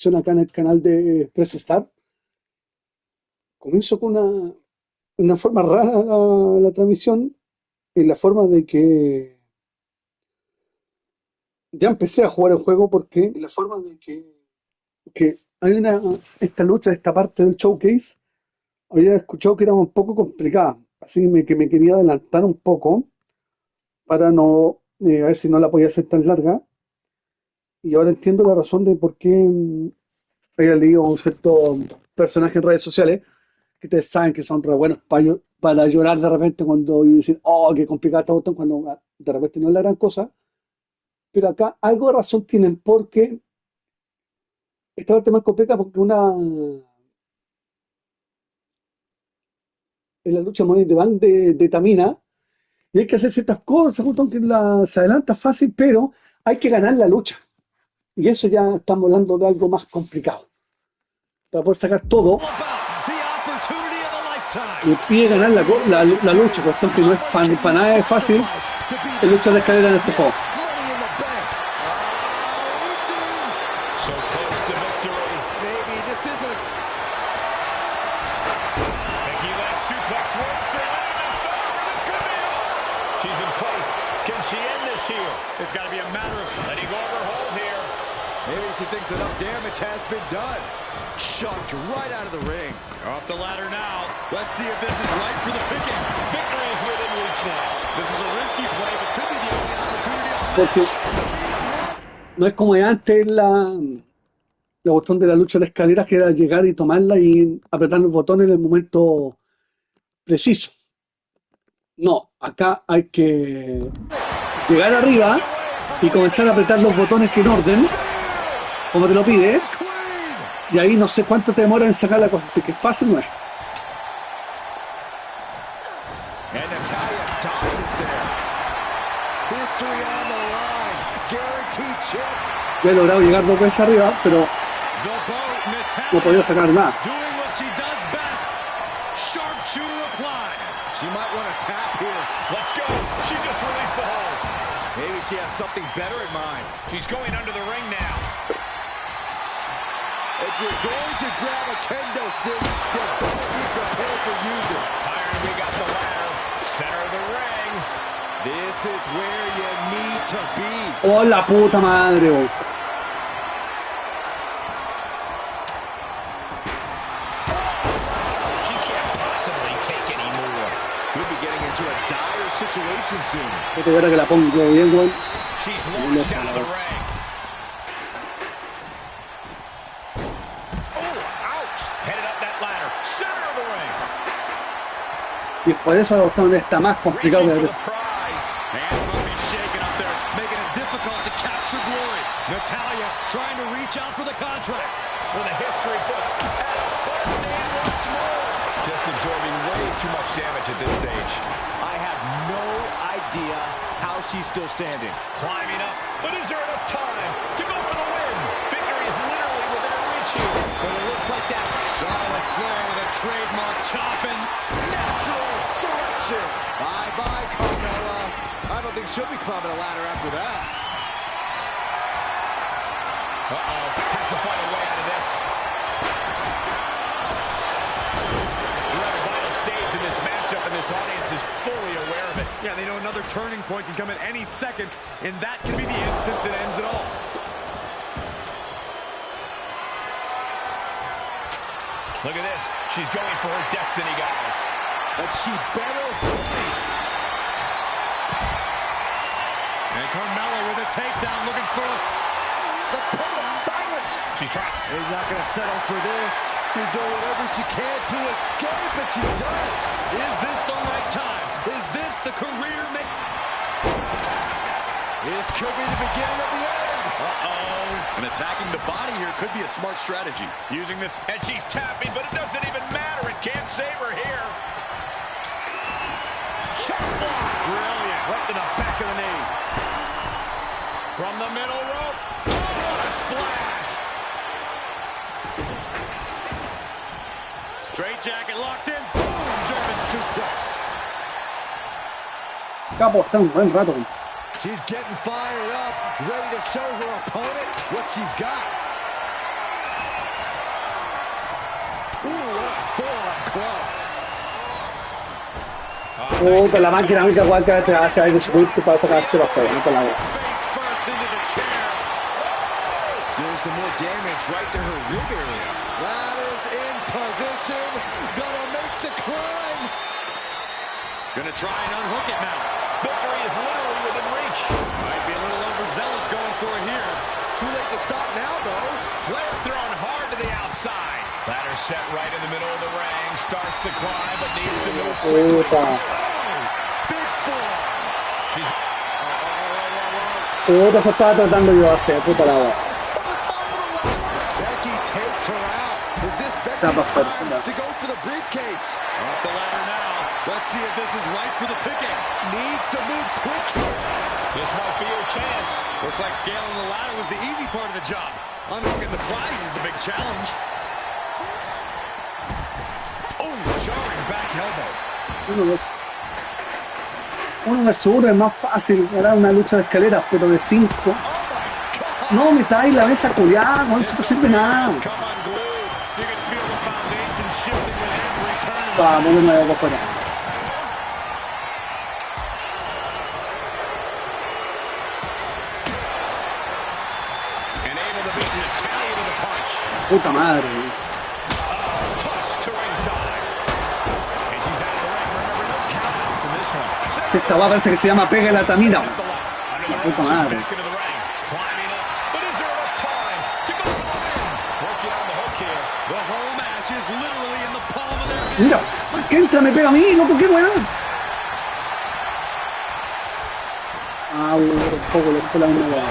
transmisión acá en el canal de Press Start. Comienzo con una forma rara la transmisión, en la forma de que ya empecé a jugar el juego porque la forma de que hay esta lucha, esta parte del showcase, había escuchado que era un poco complicada, así que me quería adelantar un poco para no, a ver si no la podía hacer tan larga, y ahora entiendo la razón de por qué había leído a un cierto personaje en redes sociales, que ustedes saben que son re buenos para llorar de repente cuando y decir, oh, qué complicada esta cuestión, cuando de repente no es la gran cosa, pero acá algo de razón tienen porque esta parte más compleja porque en la lucha money de bank de Tamina, y hay que hacer ciertas cosas, justo que se adelanta fácil, pero hay que ganar la lucha. Y eso ya estamos hablando de algo más complicado. Para poder sacar todo, me pide ganar la lucha, cuestión que no es para nada es fácil en lucha de escalera en este juego. It's got to be a matter of letting go of her hold here. Maybe she thinks enough damage has been done. Chucked right out of the ring. Off the ladder now. Let's see if this is right for the picking. Victory is within reach now. This is a risky play, but could be the only opportunity on the Porque no es como antes la cuestión de la lucha de escaleras, que era llegar y tomarla y apretar los botones en el momento preciso. No, acá hay que llegar arriba y comenzar a apretar los botones que en orden, como te lo pide, y ahí no sé cuánto te demora en sacar la cosa, así que fácil no es. Yo he logrado llegar 2 veces arriba, pero no he podido sacar nada. Maybe she has something better in mind. She's going under the ring now. If you're going to grab a kendo stick, you better be prepared to use it. Iron, we got the ladder. Center of the ring. This is where you need to be. Oh, la puta madre, oh. She can't possibly take any more. Could be getting into a dire situation soon. Yo te veré que la pongo bien, güey. She's launched out of the ring. Oh, ouch! Headed up that ladder. Center of the ring. Y por eso está más complicado que Hands must be shaking up there, making it difficult to capture glory. Natalya trying to reach out for the contract. With a history books. Once more. Just absorbing way too much damage at this stage. I have no idea how she's still standing. Climbing up, but is there enough time to go for the win? Victory is literally within reach here. But it looks like that. Charlotte Flair with a trademark chopping. Natural selection. Bye-bye, Carmella. I don't think she'll be climbing a ladder after that. Uh-oh. Has to find a way out of this. We're at a vital stage in this matchup, and this audience is fully aware of it. Yeah, they know another turning point can come at any second, and that can be the instant that ends it all. Look at this. She's going for her destiny, guys. But she better hurry. And Carmella with a takedown, looking for the pin of silence. She's trying. He's not going to settle for this. She's doing whatever she can to escape, and she does. Is this the right time? Is this the career make? This could be the beginning of the end. Uh-oh. And attacking the body here could be a smart strategy. Using this, and she's tapping, but it doesn't even matter. It can't save her here. Chop block. Brilliant. Right to the back of the knee. From the middle rope. Oh, what a splash. Straight jacket locked in. Boom, German suplex. Capo está un buen rato. She's getting fired up, ready to show her opponent what she's got. Puta, la máquina única weá que te hace algo subirte para sacarte para afuera, no te la weá. Doing some more damage right to her rib area. Ladders in position. Gonna make the climb. Gonna try and unhook it now. Victory is literally within reach. Might be a little overzealous going for it here. Too late to stop now, though. Flair thrown hard to the outside. Ladder set right in the middle of the ring. Starts the climb, but needs to move quickly. Big forearm. Puta, eso estaba tratando yo de hacer, puta la weá. Becky takes her out. Is this Becky's Saba fuerte, time no. to go for the briefcase? Off the ladder now. Let's see if this is right for the picking. Needs to move quick here. This might be her chance. Looks like scaling the ladder was the easy part of the job. Unhooking the prize is the big challenge. Oh, jarring back elbow. Uno versus uno es más fácil ganar una lucha de escaleras, pero de 5. No, me trae la mesa culiada, no se sirve nada. Vamos de nuevo para afuera. Puta madre. Si esta va parece que se llama Pega la Tamina. La puta madre. Mira, ¿por qué entra? Me pega a mí, loco, qué weá. Ah, un poco le fue la misma weá.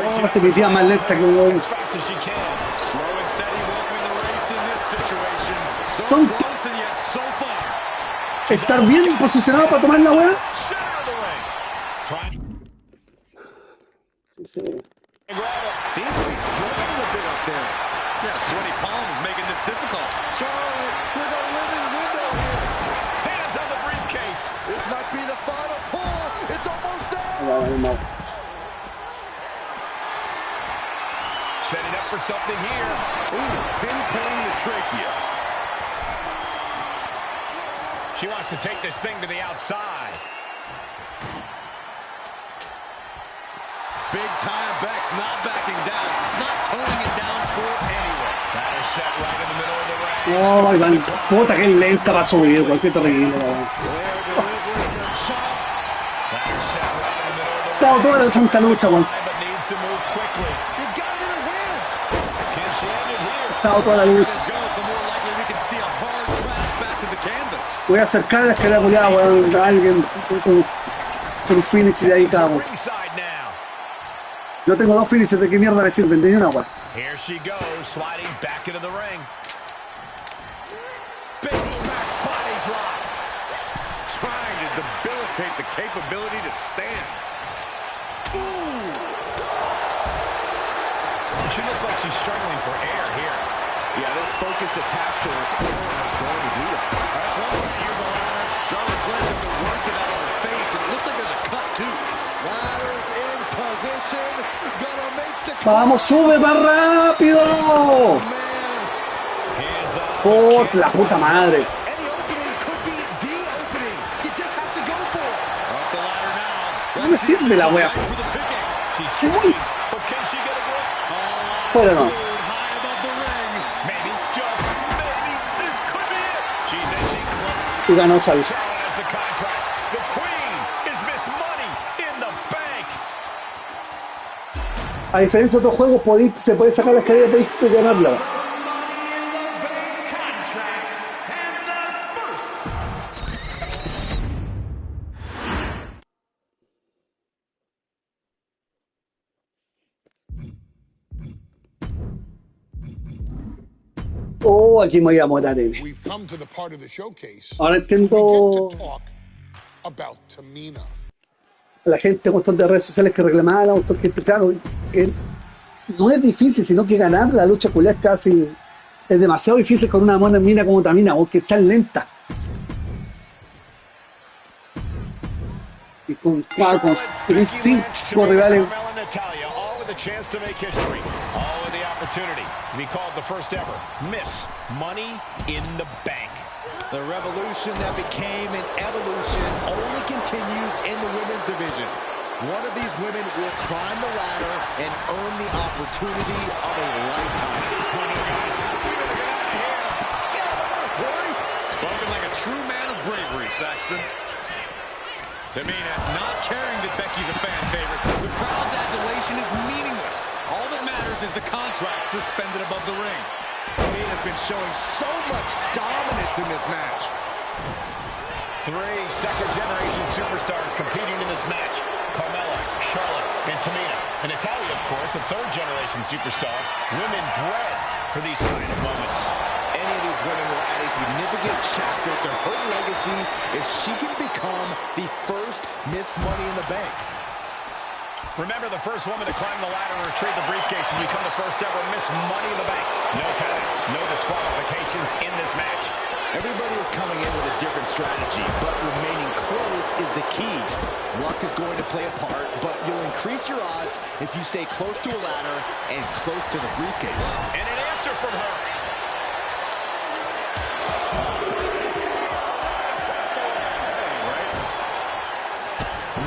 Oh, te metía más lenta que un... Son... Estar bien posicionado para tomar la weá. Sí. No. Setting up for something here. Ooh, pinpointing the trachea. She wants to take this thing to the outside. Big time Beck's not backing down, not toning it down for anyone. Ladder set right in the middle of the ring. Oh, Iván, puta que lenta para subir, qué terrible. Estaba toda la santa lucha, weón. Estaba toda la lucha. Voy a acercar la escalera culiada, weón, a alguien con un finish de ahí, cabrón. Yo tengo 2 finishes, ¿de qué mierda me sirven? De una, weón. Here she goes, sliding back into the ring. Big back body drop. Trying to debilitate the capability to stand. Ooh. She looks like she's struggling for air here. Yeah, this focused attacks to her core are going to do that. That's one way to use the ladder. Charlotte Flair took the worst of that on her face, and it looks like there's a cut too. Ladder's in position. Gonna make the ¡Vamos, sube más rápido! ¡Oh, la puta madre! No me sirve la wea. Uy. Fuera no. Y ganó Charlie. A diferencia de otros juegos, se puede sacar la escalera y podéis ganarla. Oh, aquí me voy a morar. Ahora entiendo a la gente, un montón de redes sociales que reclamaban, un montón de gente, claro, que no es difícil, sino que ganar la lucha culiá es Es demasiado difícil con una mona mina como Tamina, porque es tan lenta. Y con Charlotte, Becky Lynch, 3-5 Tamina, rivales. Carmella, and Natalya, all with a chance to make history. All with the opportunity to be called the first ever Miss Money in the Bank. The revolution that became an evolution only continues in the women's division. One of these women will climb the ladder and earn the opportunity of a lifetime. Spoken like a true man of bravery, Saxton. Tamina not caring that Becky's a fan favorite. The crowd's adulation is meaningless. All that matters is the contract suspended above the ring. Tamina's been showing so much dominance in this match. 3 second-generation superstars competing in this match. Carmella, Charlotte, and Tamina. And Natalya, of course, a third-generation superstar. Women bred for these kind of moments. Any of these women will add a significant chapter to her legacy if she can become the first Miss Money in the Bank. Remember, the first woman to climb the ladder and retrieve the briefcase will become the first ever Miss Money in the Bank. No countouts, no disqualifications in this match. Everybody is coming in with a different strategy, but remaining close is the key. Luck is going to play a part, but you'll increase your odds if you stay close to a ladder and close to the briefcase. And an answer from her.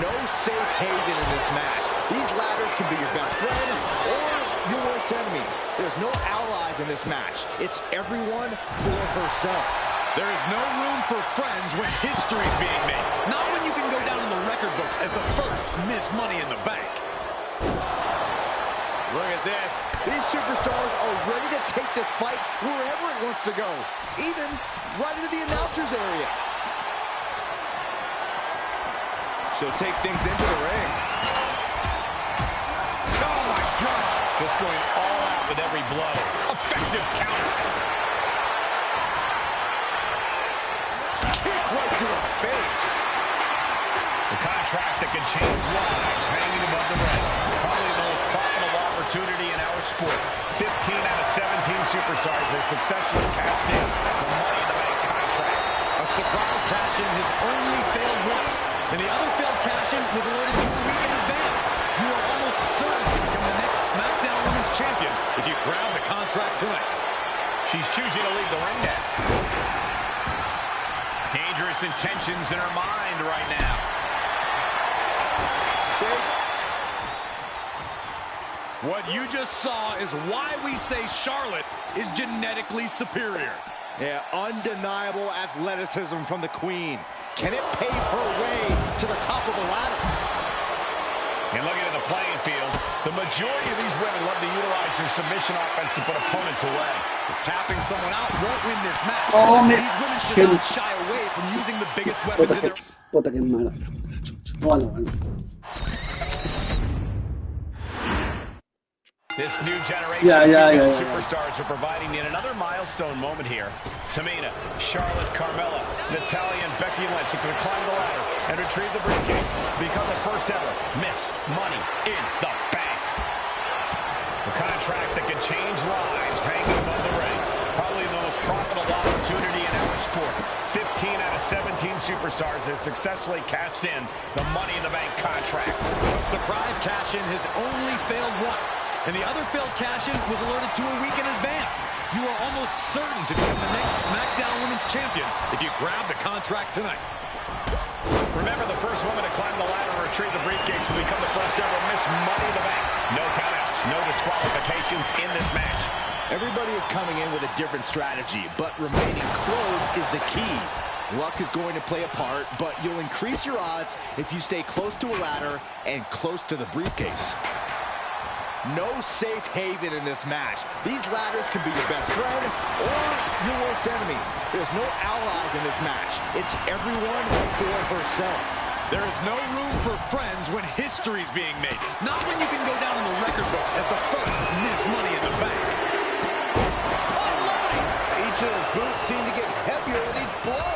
No safe haven in this match. These ladders can be your best friend or your worst enemy. There's no allies in this match. It's everyone for herself. There is no room for friends when history's being made. Not when you can go down in the record books as the first Miss Money in the Bank. Look at this. These superstars are ready to take this fight wherever it wants to go. Even right into the announcer's area. She'll take things into the ring. Oh, my God. Just going all out with every blow. Effective counter. Kick right to the face. The contract that can change lives hanging above the ring. Probably the most profitable opportunity in our sport. 15 out of 17 superstars have successfully capped in the Money in the Bank contract. A surprise cash-in has only failed once. And the other failed cash-in was alerted to a week in advance. You are almost certain to become the next SmackDown Women's Champion if you grab the contract tonight. She's choosing to leave the ring now. Dangerous intentions in her mind right now. See? What you just saw is why we say Charlotte is genetically superior. Yeah, undeniable athleticism from the Queen. Can it pave her way to the top of the ladder? And looking at the playing field, the majority of these women love to utilize their submission offense to put opponents away. But tapping someone out won't win this match. These women should not shy away from using the biggest weapons in their... Puta que mala. Bueno. This new generation of female superstars are providing yet another milestone moment here. Tamina, Charlotte, Carmella, Natalya, and Becky Lynch are going to climb the ladder and retrieve the briefcase. Become the first ever Miss Money in the Bank. The contract that can change lives hanging above the ring. Probably the most profitable opportunity in our sport. 15 out of 17 superstars have successfully cashed in the Money in the Bank contract. A surprise cash-in has only failed once, and the other failed cash-in was alerted to a week in advance. You are almost certain to become the next SmackDown Women's Champion if you grab the contract tonight. Remember, the first woman to climb the ladder and retrieve the briefcase will become the first ever Miss Money in the Bank. No countouts, no disqualifications in this match. Everybody is coming in with a different strategy, but remaining close is the key. Luck is going to play a part, but you'll increase your odds if you stay close to a ladder and close to the briefcase. No safe haven in this match. These ladders can be your best friend or your worst enemy. There's no allies in this match. It's everyone for herself. There is no room for friends when history's being made. Not when you can go down in the record books as the first Miss Money in the Bank. Unloading! Each of those boots seem to get heavier with each blow.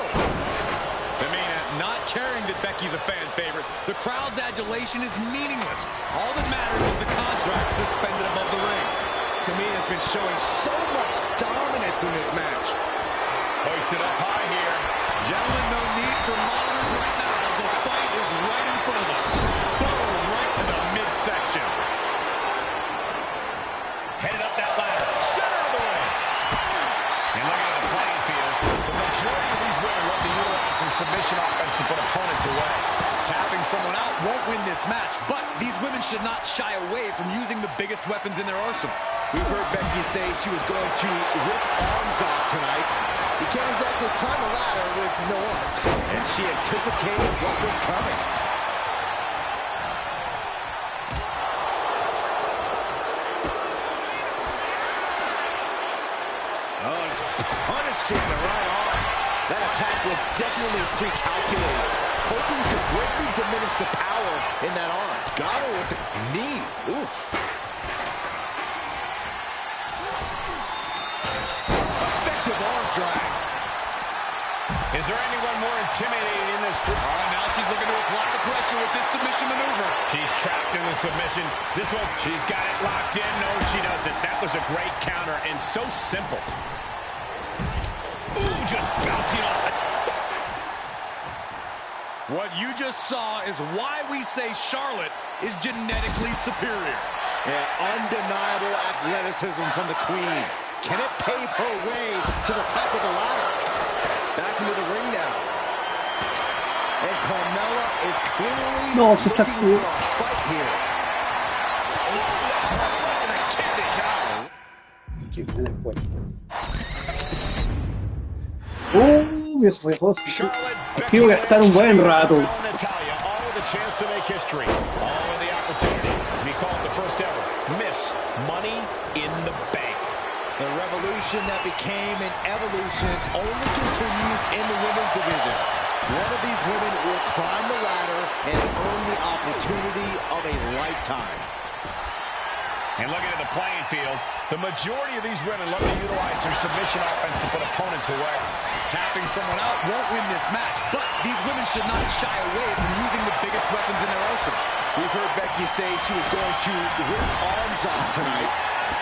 Tamina not caring that Becky's a fan favorite. The crowd's adulation is meaningless. All that matters is the contract suspended above the ring. Tamina's been showing so much dominance in this match. Hoisted up high here. Gentlemen, no need for monitors right now. The fight is right in front of us. Boom, right to the midsection. Headed up that ladder. Center of the ring. And looking at the playing field, the majority of these women love to utilize some submission offense to put opponents away. Tapping someone out won't win this match, but these women should not shy away from using the biggest weapons in their arsenal. We've heard Becky say she was going to rip arms off tonight. You can't exactly climb a ladder with no arms. And she anticipated what was coming. Oh, it's punishing the right arm. That attack was definitely pre-calculated, hoping to greatly diminish the power in that arm. Got her with the knee. Oof. Effective arm drag. Is there anyone more intimidating in this group? Oh, now she's looking to apply the pressure with this submission maneuver. She's trapped in the submission. This one, she's got it locked in. No, she doesn't. That was a great counter and so simple. Ooh, just bouncing off the... What you just saw is why we say Charlotte is genetically superior. Yeah, undeniable athleticism from the Queen. Can it pave her way to the top of the ladder? Back into the ring now. And Carmella is clearly No, se looking sacó. for a fight here. Oh, and a kick out. Que viene después. Viejo viejoso. Aquí voy a estar un buen rato. Natalia, all with a chance to make history. All with the opportunity to be called the first ever Miss Money in the Bank. The revolution that became an evolution only continues in the women's division. One of these women will climb the ladder and earn the opportunity of a lifetime. And looking at the playing field, the majority of these women love to utilize their submission offense to put opponents away. Tapping someone out won't win this match, but these women should not shy away from using the biggest weapons in their arsenal. We've heard Becky say she was going to rip arms off tonight.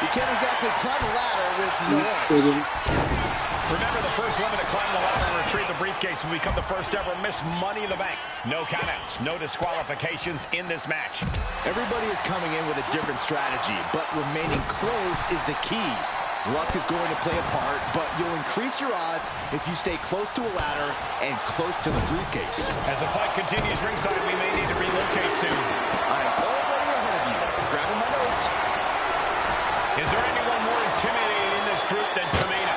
You can't exactly climb a ladder with no arms. Remember, the first woman to climb the ladder and retrieve the briefcase will become the first ever Miss Money in the Bank. No countouts, no disqualifications in this match. Everybody is coming in with a different strategy, but remaining close is the key. Luck is going to play a part, but you'll increase your odds if you stay close to a ladder and close to the briefcase. As the fight continues ringside, we may need to relocate soon. I'm already ahead of you. Grabbing my notes. Is there anyone more intimidating in this group than Tamina?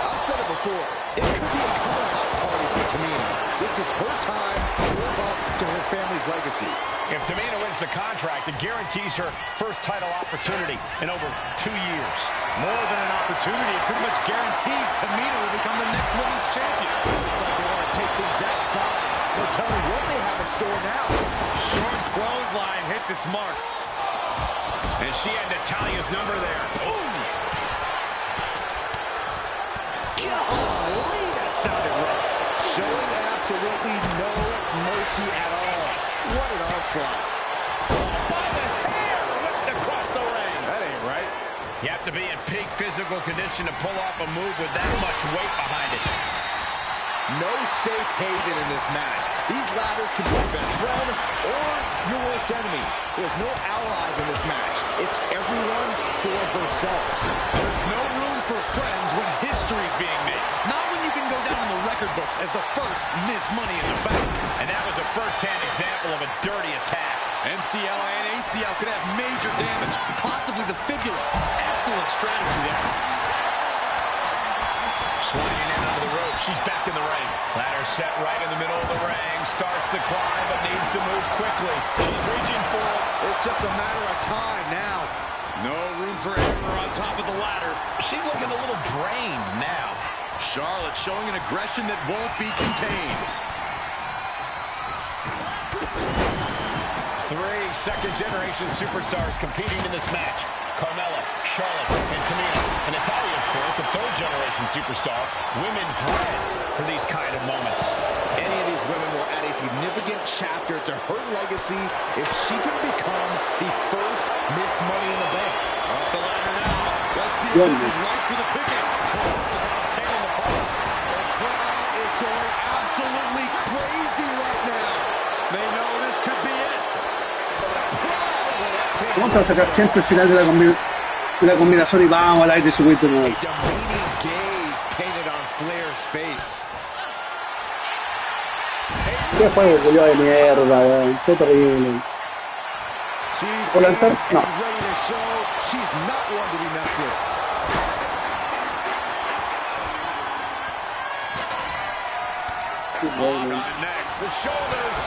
I've said it before. It could be a coming-out party for Tamina. This is her time to live up to her family's legacy. If Tamina wins the contract, it guarantees her first title opportunity in over 2 years. More than an opportunity, it pretty much guarantees Tamina will become the next women's champion. Looks like they want to take things outside. No telling what they have in store now. Short clothesline hits its mark. And she had Natalia's number there. Ooh! Golly, that sounded rough. Showing absolutely no mercy at all. What an onslaught. By the hair, whipped across the ring. That ain't right. You have to be in peak physical condition to pull off a move with that much weight behind it. No safe haven in this match. These ladders can be your best friend or your worst enemy. There's no allies in this match. It's everyone for herself. There's no room for friends when history's being made. Not when you can go down in the record books as the first Miss Money in the Bank. And that was a first-hand example of a dirty attack. MCL and ACL could have major damage, possibly the fibula. Excellent strategy there. Sliding in under the rope, she's back in the ring. Ladder set right in the middle of the ring. Starts to climb, but needs to move quickly. She's reaching for it. It's just a matter of time now. No room for error on top of the ladder. She's looking a little drained now. Charlotte showing an aggression that won't be contained. 3 second-generation superstars competing in this match. Carmella, Charlotte and Tamina. And Natalia, of course, a third-generation superstar. Women bred for these kind of moments. Any of these women will add a significant chapter to her legacy if she can become the first Miss Money in the Bank. Up the ladder now. Let's see if this is right for the picking. Taking the ball. The crowd is going absolutely crazy right now. They know this could be it. Vamos a sacar siempre el final de la combinación y vamos al aire subir de nuevo. A demeaning gaze painted on Flair's face. Qué juego culiao de mierda, weón. Qué terrible. Volantar, no. She's not one to be messed with. Next, the shoulders.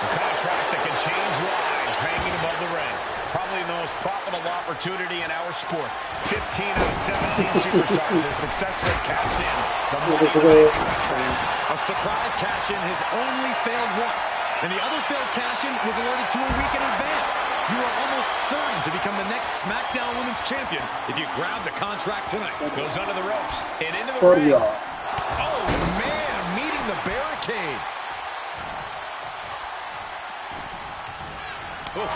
A contract that can change lives hanging above the ring. Probably the most profitable opportunity in our sport. 15 out of 17 superstars have successfully cashed in. A surprise cash-in has only failed once, and the other failed cash-in was alerted to a week in advance. You are almost certain to become the next SmackDown Women's Champion if you grab the contract tonight. Goes under the ropes and into the ring. Oh, man, meeting the barricade. Oof.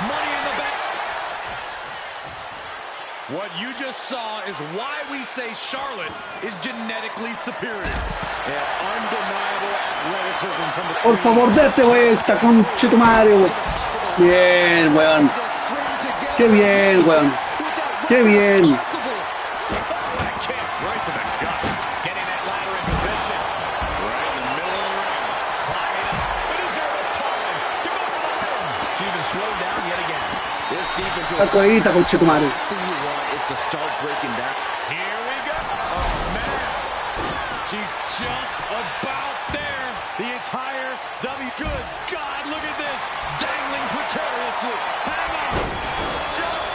Money in the Bank. What you just saw is why we say Charlotte is genetically superior. Yeah, undeniable athleticism from the Por favor, date vuelta, conche tu madre, weón. Bien, weón. Qué bien, weón. Qué bien. La cuevita, conche tu madre. To start breaking down. Here we go. Oh, man. She's just about there. The entire Good God, look at this. Dangling precariously. Hang on. Just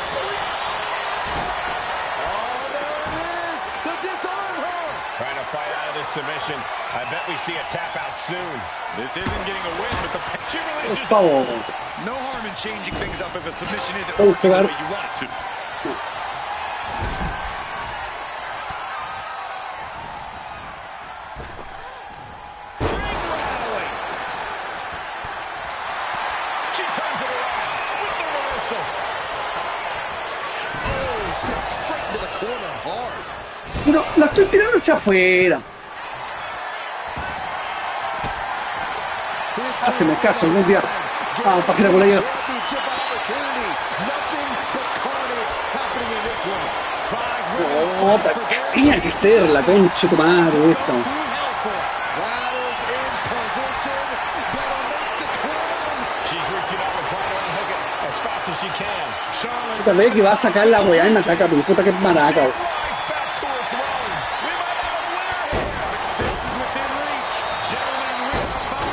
oh, there it is. The disarm her. Trying to fight out of this submission. I bet we see a tap out soon. This isn't getting a win, but the picture releases. No harm in changing things up if a submission isn't working the way you want it to. Pero la estoy tirando hacia afuera. Haceme caso algún día. Ah, para que la bola. No, tenía que ser la concha de tu madre esta. Esta vez que va a sacar la weá y me ataca, pero puta que es maraca.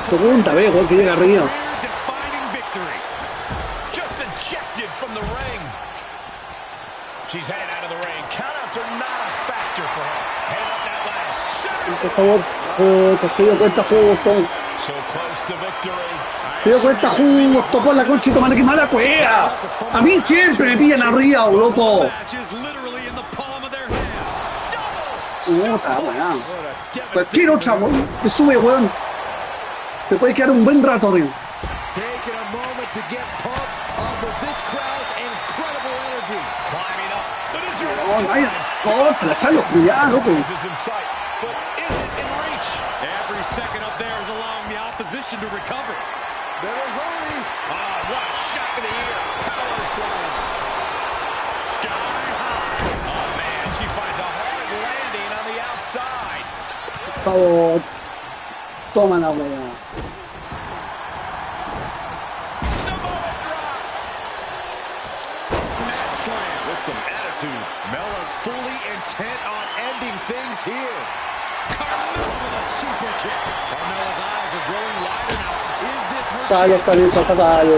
Segunda vez, weón, que llega arriba. Por favor, se dio cuenta justo. Se dio cuenta justo por la concha y tomar que mala cueva. A mí siempre me pillan arriba, loco. Otra, weón. Cualquier otra, weón, que sube, weón. Se puede quedar un buen rato arriba. No, vaya. No, te la echan los cuidados, loco. To recover. Better hurry. What a shot of the year. Power slam. Sky high. Oh, man. She finds a hard landing on the outside. Por favor. Toma la weá. Samoa drop. Mat slam with some attitude. Mella's fully intent on ending things here. Carmella with a super kick. Carmella's eyes are growing wider now. Is this her Sale, sale,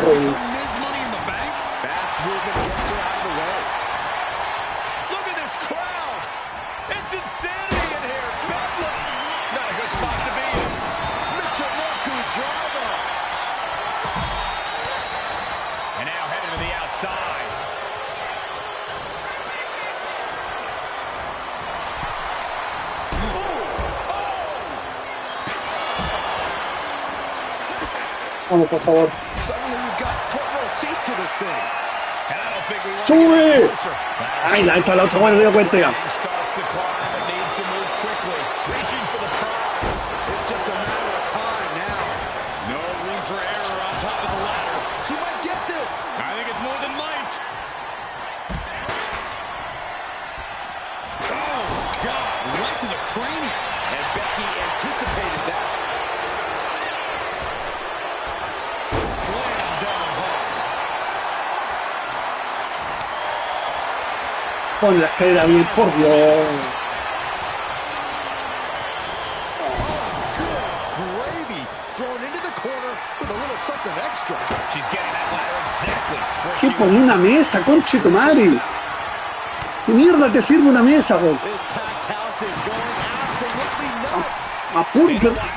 rey. Miss Money in the Bank? Fast movement gets her out of the way. Look at this crowd. It's insanity in here. Bedlam. Not a good spot to be in. Michinoku driver. Vamos, por favor. Suddenly we've got front row seat to this thing. And I don't think we want to get ¡Sube! any closer. Ay, la entra la otra, bueno, te dio cuenta ya. Starts to climb and needs to move quickly, reaching for the prize. It's just a matter of time now. No room for error on top of the ladder. She might get this. I think it's more than might. Oh, God, right to the cranium. And Becky anticipated that. Slam down hard. Pon la escalera bien, por Dios. Gravy thrown into the corner with a little something extra. She's getting that ladder exactly where ¿Qué she pone una mesa, conche tu madre? ¿Qué mierda te sirve una mesa, güey? This packed house is going absolutely nuts. Apuro,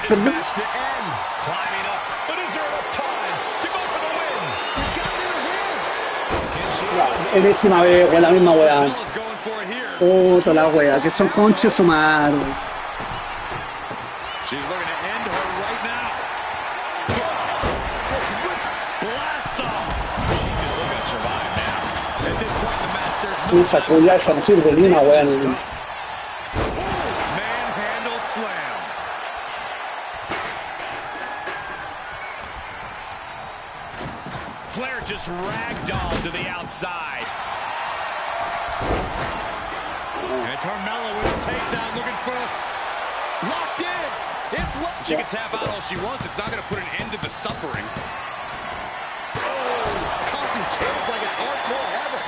perdón. Match to end. Climbing up, but is there enough time to go for the win? She's got it in her hands. Can she? Enésima vez, güey, la misma weá. Marcella's going for it here. Puta la weá, que son conches su madre. She's looking to end her right now. Blast off. She's just looking to survive now. At this point in the match, there's no Esa culia esa no sirve ni una weá. manhandle slam. Flair just ragdolled to the outside. And Carmella with a takedown looking for locked in. It's locked. She can tap out all she wants. It's not going to put an end to the suffering. Oh, tossing chairs like it's hardcore heaven.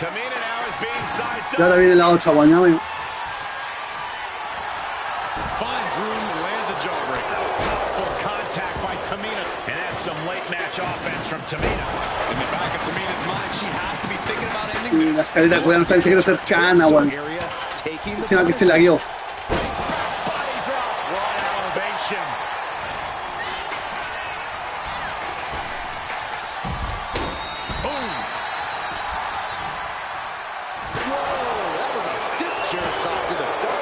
Tamina now is being sized Y ahora up. viene la otra, weón. Ya ven. Finds room and lands a jawbreaker. Powerful contact by Tamina. And that's some late match offense from Tamina. In the back of Tamina's mind, she has to be thinking about ending La this. escalera, weón, está ni siquiera cercana, weón. Area, taking the Encima que se la guió. body drop. Raw elevation. Boom. Whoa, that was a stiff chair shot to the gut.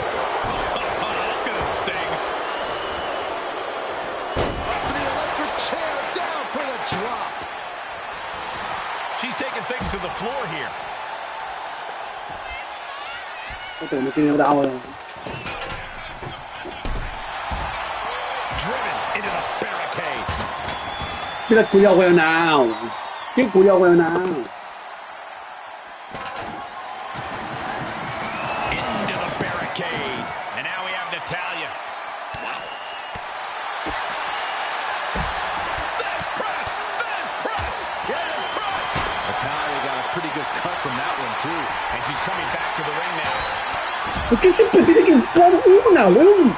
Oh, that's gonna sting. Up to the electric chair, down for the drop. She's taking things to the floor here. Puta, me tiene bravo, weón. Driven into the barricade. Mira el culiao weonao, weón. ¿Qué culiao weonao? Into the barricade. And now we have Natalya. Wow. Fast press! Fast press! Yes, press! Natalya got a pretty good cut from that one, too. And she's coming back to the ring now. ¿Por qué siempre tiene que entrar una, weón?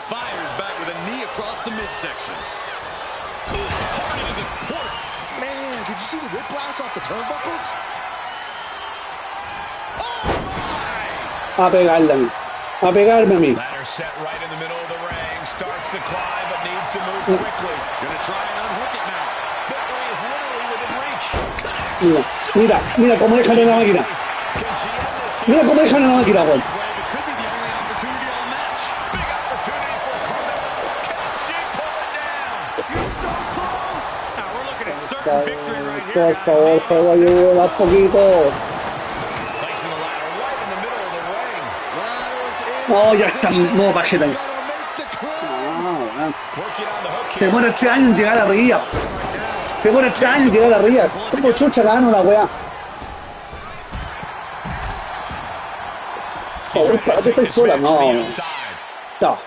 Fires back with a knee across the midsection. Hard into the corner. Man, did you see the whiplash off the turnbuckles? Oh, my! A pegarle a mí. A pegarme a mí. Ladder set right in the middle of the ring. Starts to climb, but needs to move quickly. Gonna try and unhook it now. Victory is literally within reach. Mira, mira, mira cómo dejan en la máquina. Can she end this? Mira cómo dejan en la máquina, weón. It could be the only opportunity all match. Big opportunity for Carmella. Can she pull it down? You're so close. Now we're looking at certain victory right here, Por guys. favor, juego ayuda un poquito. Placing the ladder right in the middle of the ring. Ladder's in. No, ya está, no, bajeta. Gonna make the climb. Ah, weón. Working on the hook Se here. demora 3 años en llegar arriba. Se demora 3 años en llegar arriba. ¿Cómo chucha gano la weá? Por favor, ¿para qué estáis sola? No, no. No.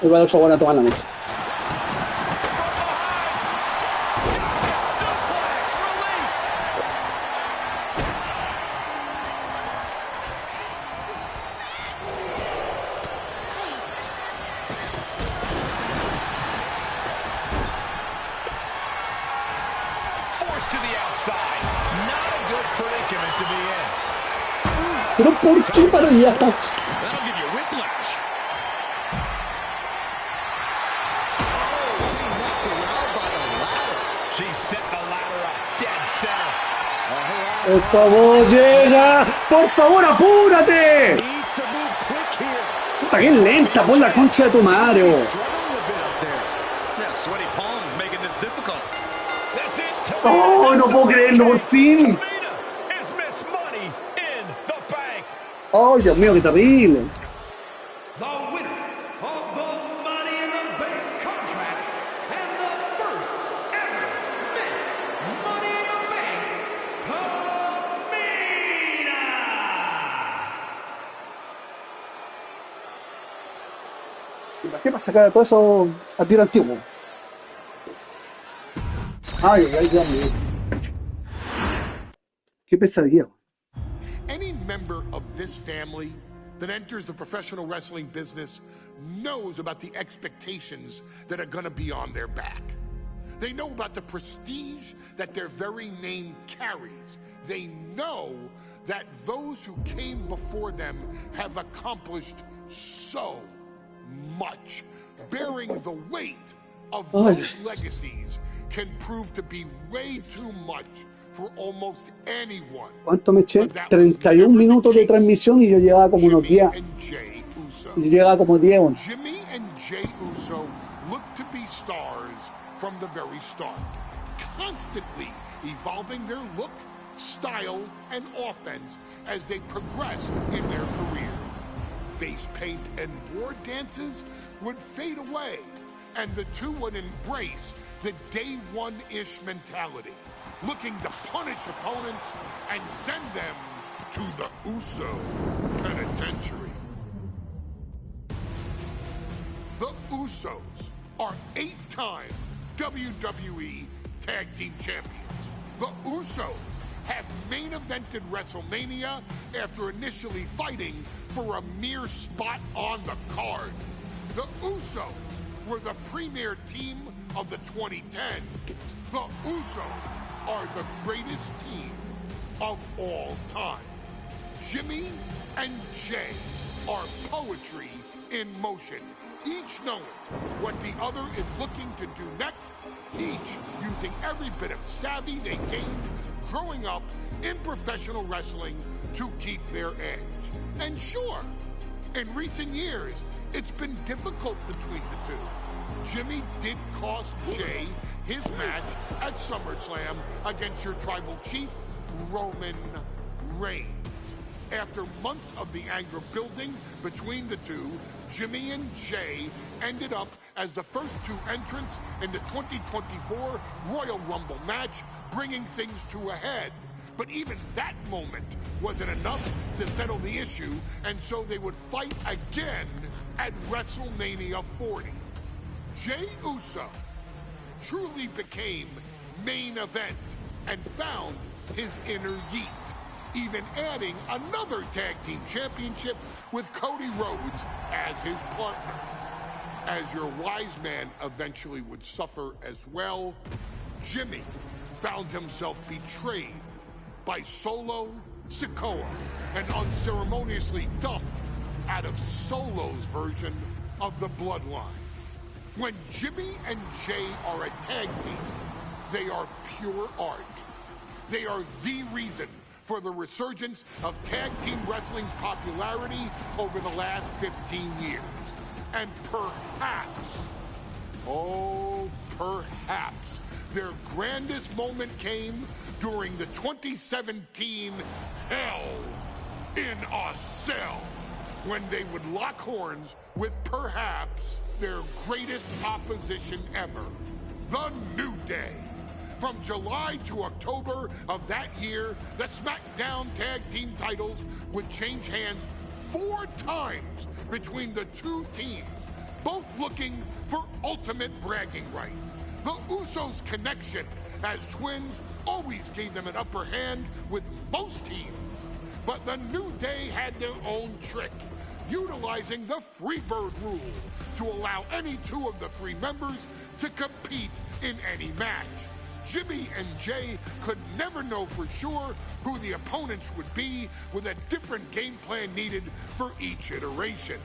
Igual otro bueno a tomar la mesa. Suplex release. Forced to the outside. Not a good predicament to be in. Pero ¿por qué para allá? That'll give you whiplash. Oh, she knocked her out by the ladder. She set the ladder up dead center. Por favor, llega. Por favor, apúrate. Needs to move quick here. Puta, qué lenta, por la concha de tu madre, He's oh. struggling a bit up there. Yeah, sweaty palms making this difficult. That's it. Oh, no puedo creerlo, por fin. Tamina is Miss Money in the Bank. Oh, Dios mío, qué terrible. The winner of the Money in the Bank contract and the first ever Miss Money in the Bank, Tamina. ¿Y para qué para sacar a todo eso a tiro antiguo? Ay, ay, Dios mío. Qué pesadilla. Any member of this family that enters the professional wrestling business knows about the expectations that are going to be on their back. They know about the prestige that their very name carries. They know that those who came before them have accomplished so much. Bearing the weight of those legacies can prove to be way too much for almost anyone. ¿Cuánto me eché? 31 minutos de transmisión y yo llevaba como unos 10. Yo llevaba como 10. Jimmy and Jay Uso look to be stars from the very start, constantly evolving their look, style, and offense as they progressed in their careers. Face paint and war dances would fade away, and the two would embrace the day one-ish mentality, looking to punish opponents and send them to the Uso penitentiary. The Usos are 8-time WWE Tag Team Champions. The Usos have main evented WrestleMania after initially fighting for a mere spot on the card. The Usos were the premier team of the 2010s. The Usos are the greatest team of all time. Jimmy and Jay are poetry in motion, each knowing what the other is looking to do next, each using every bit of savvy they gained growing up in professional wrestling to keep their edge. And sure, in recent years, it's been difficult between the two. Jimmy did cost Jay his match at SummerSlam against your tribal chief, Roman Reigns. After months of the anger building between the two, Jimmy and Jay ended up as the first two entrants in the 2024 Royal Rumble match, bringing things to a head. But even that moment wasn't enough to settle the issue, and so they would fight again at WrestleMania 40. Jey Uso truly became main event and found his inner yeet, even adding another tag team championship with Cody Rhodes as his partner. As your wise man eventually would suffer as well, Jimmy found himself betrayed by Solo Sikoa and unceremoniously dumped out of Solo's version of the BloodLine. When Jimmy and Jay are a tag team, they are pure art. They are the reason for the resurgence of tag team wrestling's popularity over the last 15 years. And perhaps, oh, perhaps, their grandest moment came during the 2017 Hell in a Cell, when they would lock horns with perhaps their greatest opposition ever, The New Day. From July to October of that year, the SmackDown Tag Team titles would change hands 4 times between the two teams, both looking for ultimate bragging rights. The Usos' connection as twins always gave them an upper hand with most teams. But the New Day had their own trick, utilizing the Freebird rule to allow any 2 of the 3 members to compete in any match. Jimmy and Jay could never know for sure who the opponents would be, with a different game plan needed for each iteration.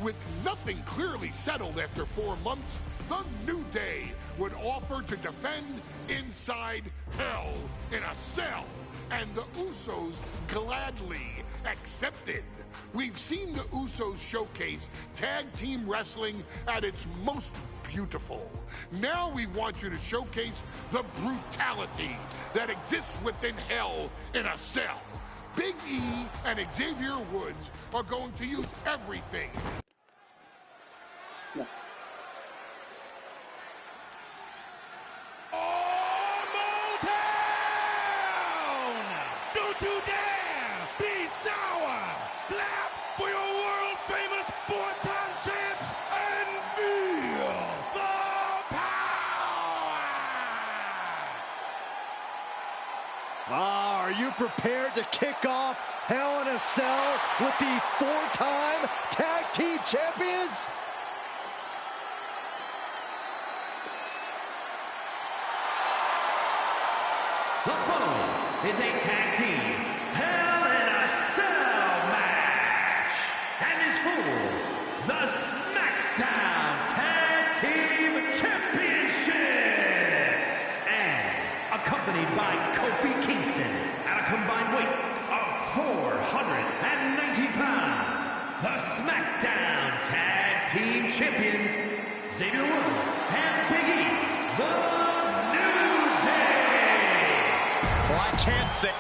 With nothing clearly settled after 4 months, The New Day would offer to defend inside Hell in a Cell, and the Usos gladly accepted. We've seen the Usos showcase tag team wrestling at its most beautiful. Now we want you to showcase the brutality that exists within Hell in a Cell. Big E and Xavier Woods are going to use everything. No. All Motown! Don't you dare be sour! Clap for your world-famous four-time champs and feel the power! Are you prepared to kick off Hell in a Cell with the four-time tag team champions? The following is a tag team Hell in a Cell match and is for the SmackDown Tag Team Championship and accompanied by Kofi Kingston at a combined weight of 490 pounds. The SmackDown Tag Team Champions Xavier Woods and Big E, the Well, I can't say.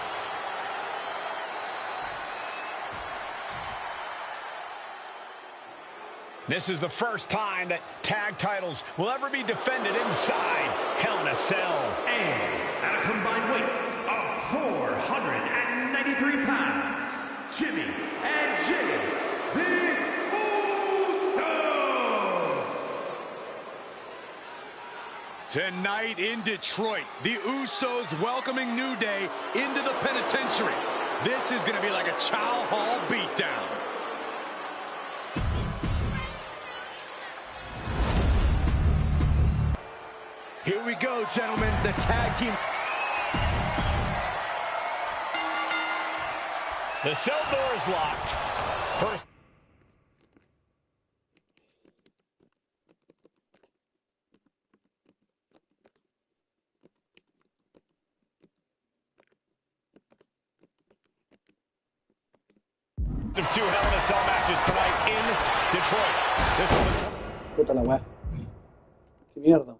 This is the first time that tag titles will ever be defended inside Hell in a Cell. And at a combined weight of 493 pounds, Jimmy and Jay, the Usos! Tonight in Detroit, the Usos welcoming New Day into the penitentiary. This is going to be like a Chow Hall beatdown. Here we go, gentlemen. The tag team. The cell door is locked. First. Of two Hell in a Cell matches tonight in Detroit. This is the Puta la weá. Qué mierda.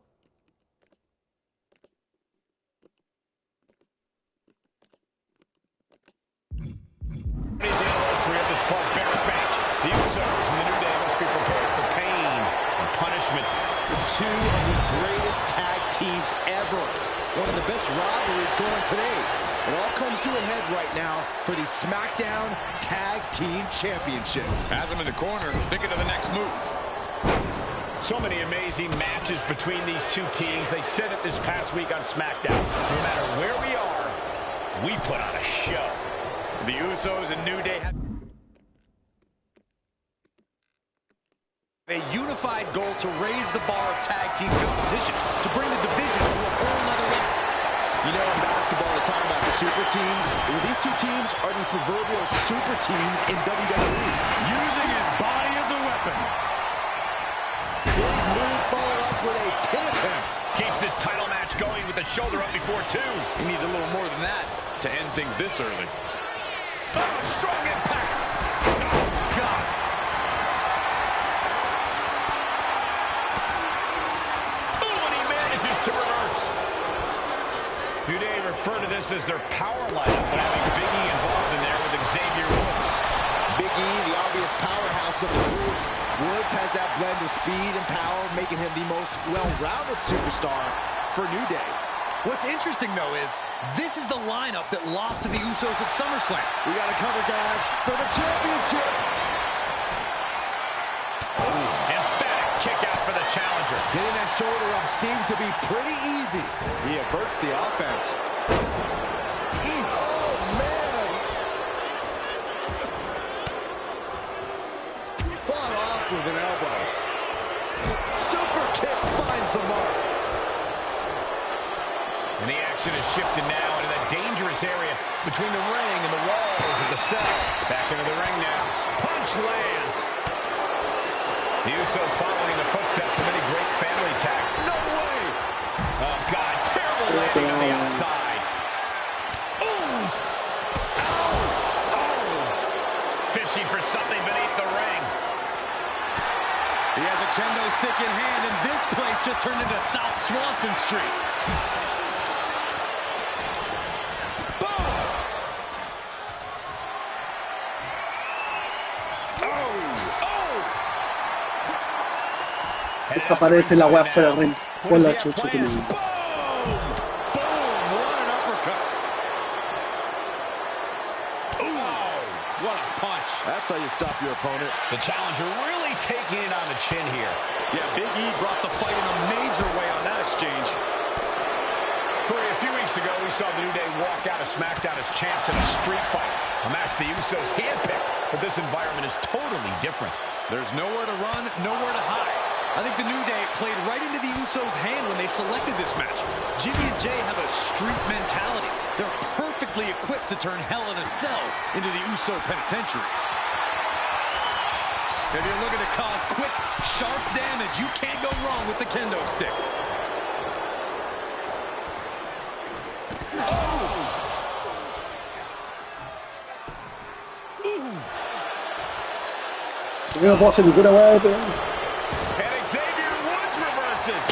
20th anniversary of this barbaric match. The Usos and the New Day must be prepared for pain and punishment. Two of the greatest tag teams ever. One of the best rivalries going today. It all comes to a head right now for the SmackDown Tag Team Championship. As I'm in the corner, thinking of the next move. So many amazing matches between these two teams. They said it this past week on SmackDown. No matter where we are, we put on a show. The Usos and New Day have a unified goal to raise the bar of tag team competition, to bring the division to a whole nother level. You know, in basketball, they talk about super teams. Well, these two teams are the proverbial super teams in WWE. Using his body as a weapon. Big move followed up with a pin attempt. Keeps this title match going with the shoulder up before two. He needs a little more than that to end things this early. Oh, strong impact. Oh, God. Oh, and he manages to reverse. New Day refer to this as their power lineup, but having Big E involved in there with Xavier Woods. Big E, the obvious powerhouse of the group. Woods has that blend of speed and power, making him the most well-rounded superstar for New Day. What's interesting, though, is this is the lineup that lost to the Usos at SummerSlam. We got to cover, guys, for the championship. Emphatic kick out for the challenger. Getting that shoulder up seemed to be pretty easy. He averts the offense. Oh, man. Fought off with an elbow. Super kick finds the mark. And the action is shifted now into that dangerous area between the ring and the walls of the cell. Back into the ring now. Punch lands. The Usos following in the footsteps of many great family tags. No way! Oh, God. Terrible landing on the outside. Ooh! Ow! Oh! Fishing for something beneath the ring. He has a kendo stick in hand, and this place just turned into South Swanson Street. Desaparece la weá fuera del ring. Con la chucha que me dio. That's how you stop your opponent. The challenger really taking it on the chin here. Yeah, Big E brought the fight in a major way on that exchange. Corey, a few weeks ago, we saw the New Day walk out of SmackDown as champs in a street fight. A match the Usos handpicked, but this environment is totally different. There's nowhere to run, nowhere to hide. I think the New Day played right into the Usos' hand when they selected this match. Jimmy and Jay have a street mentality. They're perfectly equipped to turn Hell in a Cell into the Uso penitentiary. If you're looking to cause quick, sharp damage, you can't go wrong with the kendo stick. Yo no puedo hacer ninguna weá de pegar. And Xavier Woods reverses.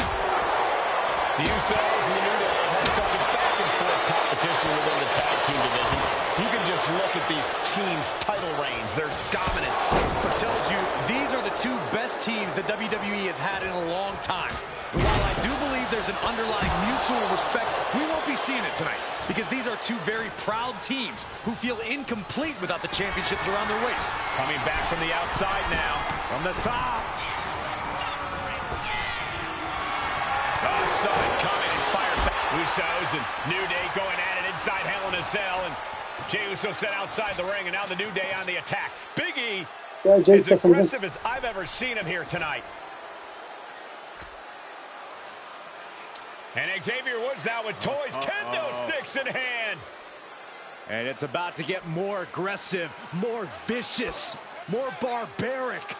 The Usos and the New Day have had such a back-and-forth competition within the tag team division. You can just look at these teams' title reigns, their dominance. It tells you these are the two best teams that WWE has had in a long time. And while I do believe there's an underlying mutual respect, we won't be seeing it tonight because these are two very proud teams who feel incomplete without the championships around their waist. Coming back from the outside now. From the top. Saw it coming and fired back. Usos and New Day going at it inside Hell in a Cell. And Jey Uso set outside the ring, and now the New Day on the attack. Big E is aggressive as I've ever seen him here tonight. And Xavier Woods now with toys, kendo sticks in hand. And it's about to get more aggressive, more vicious, more barbaric.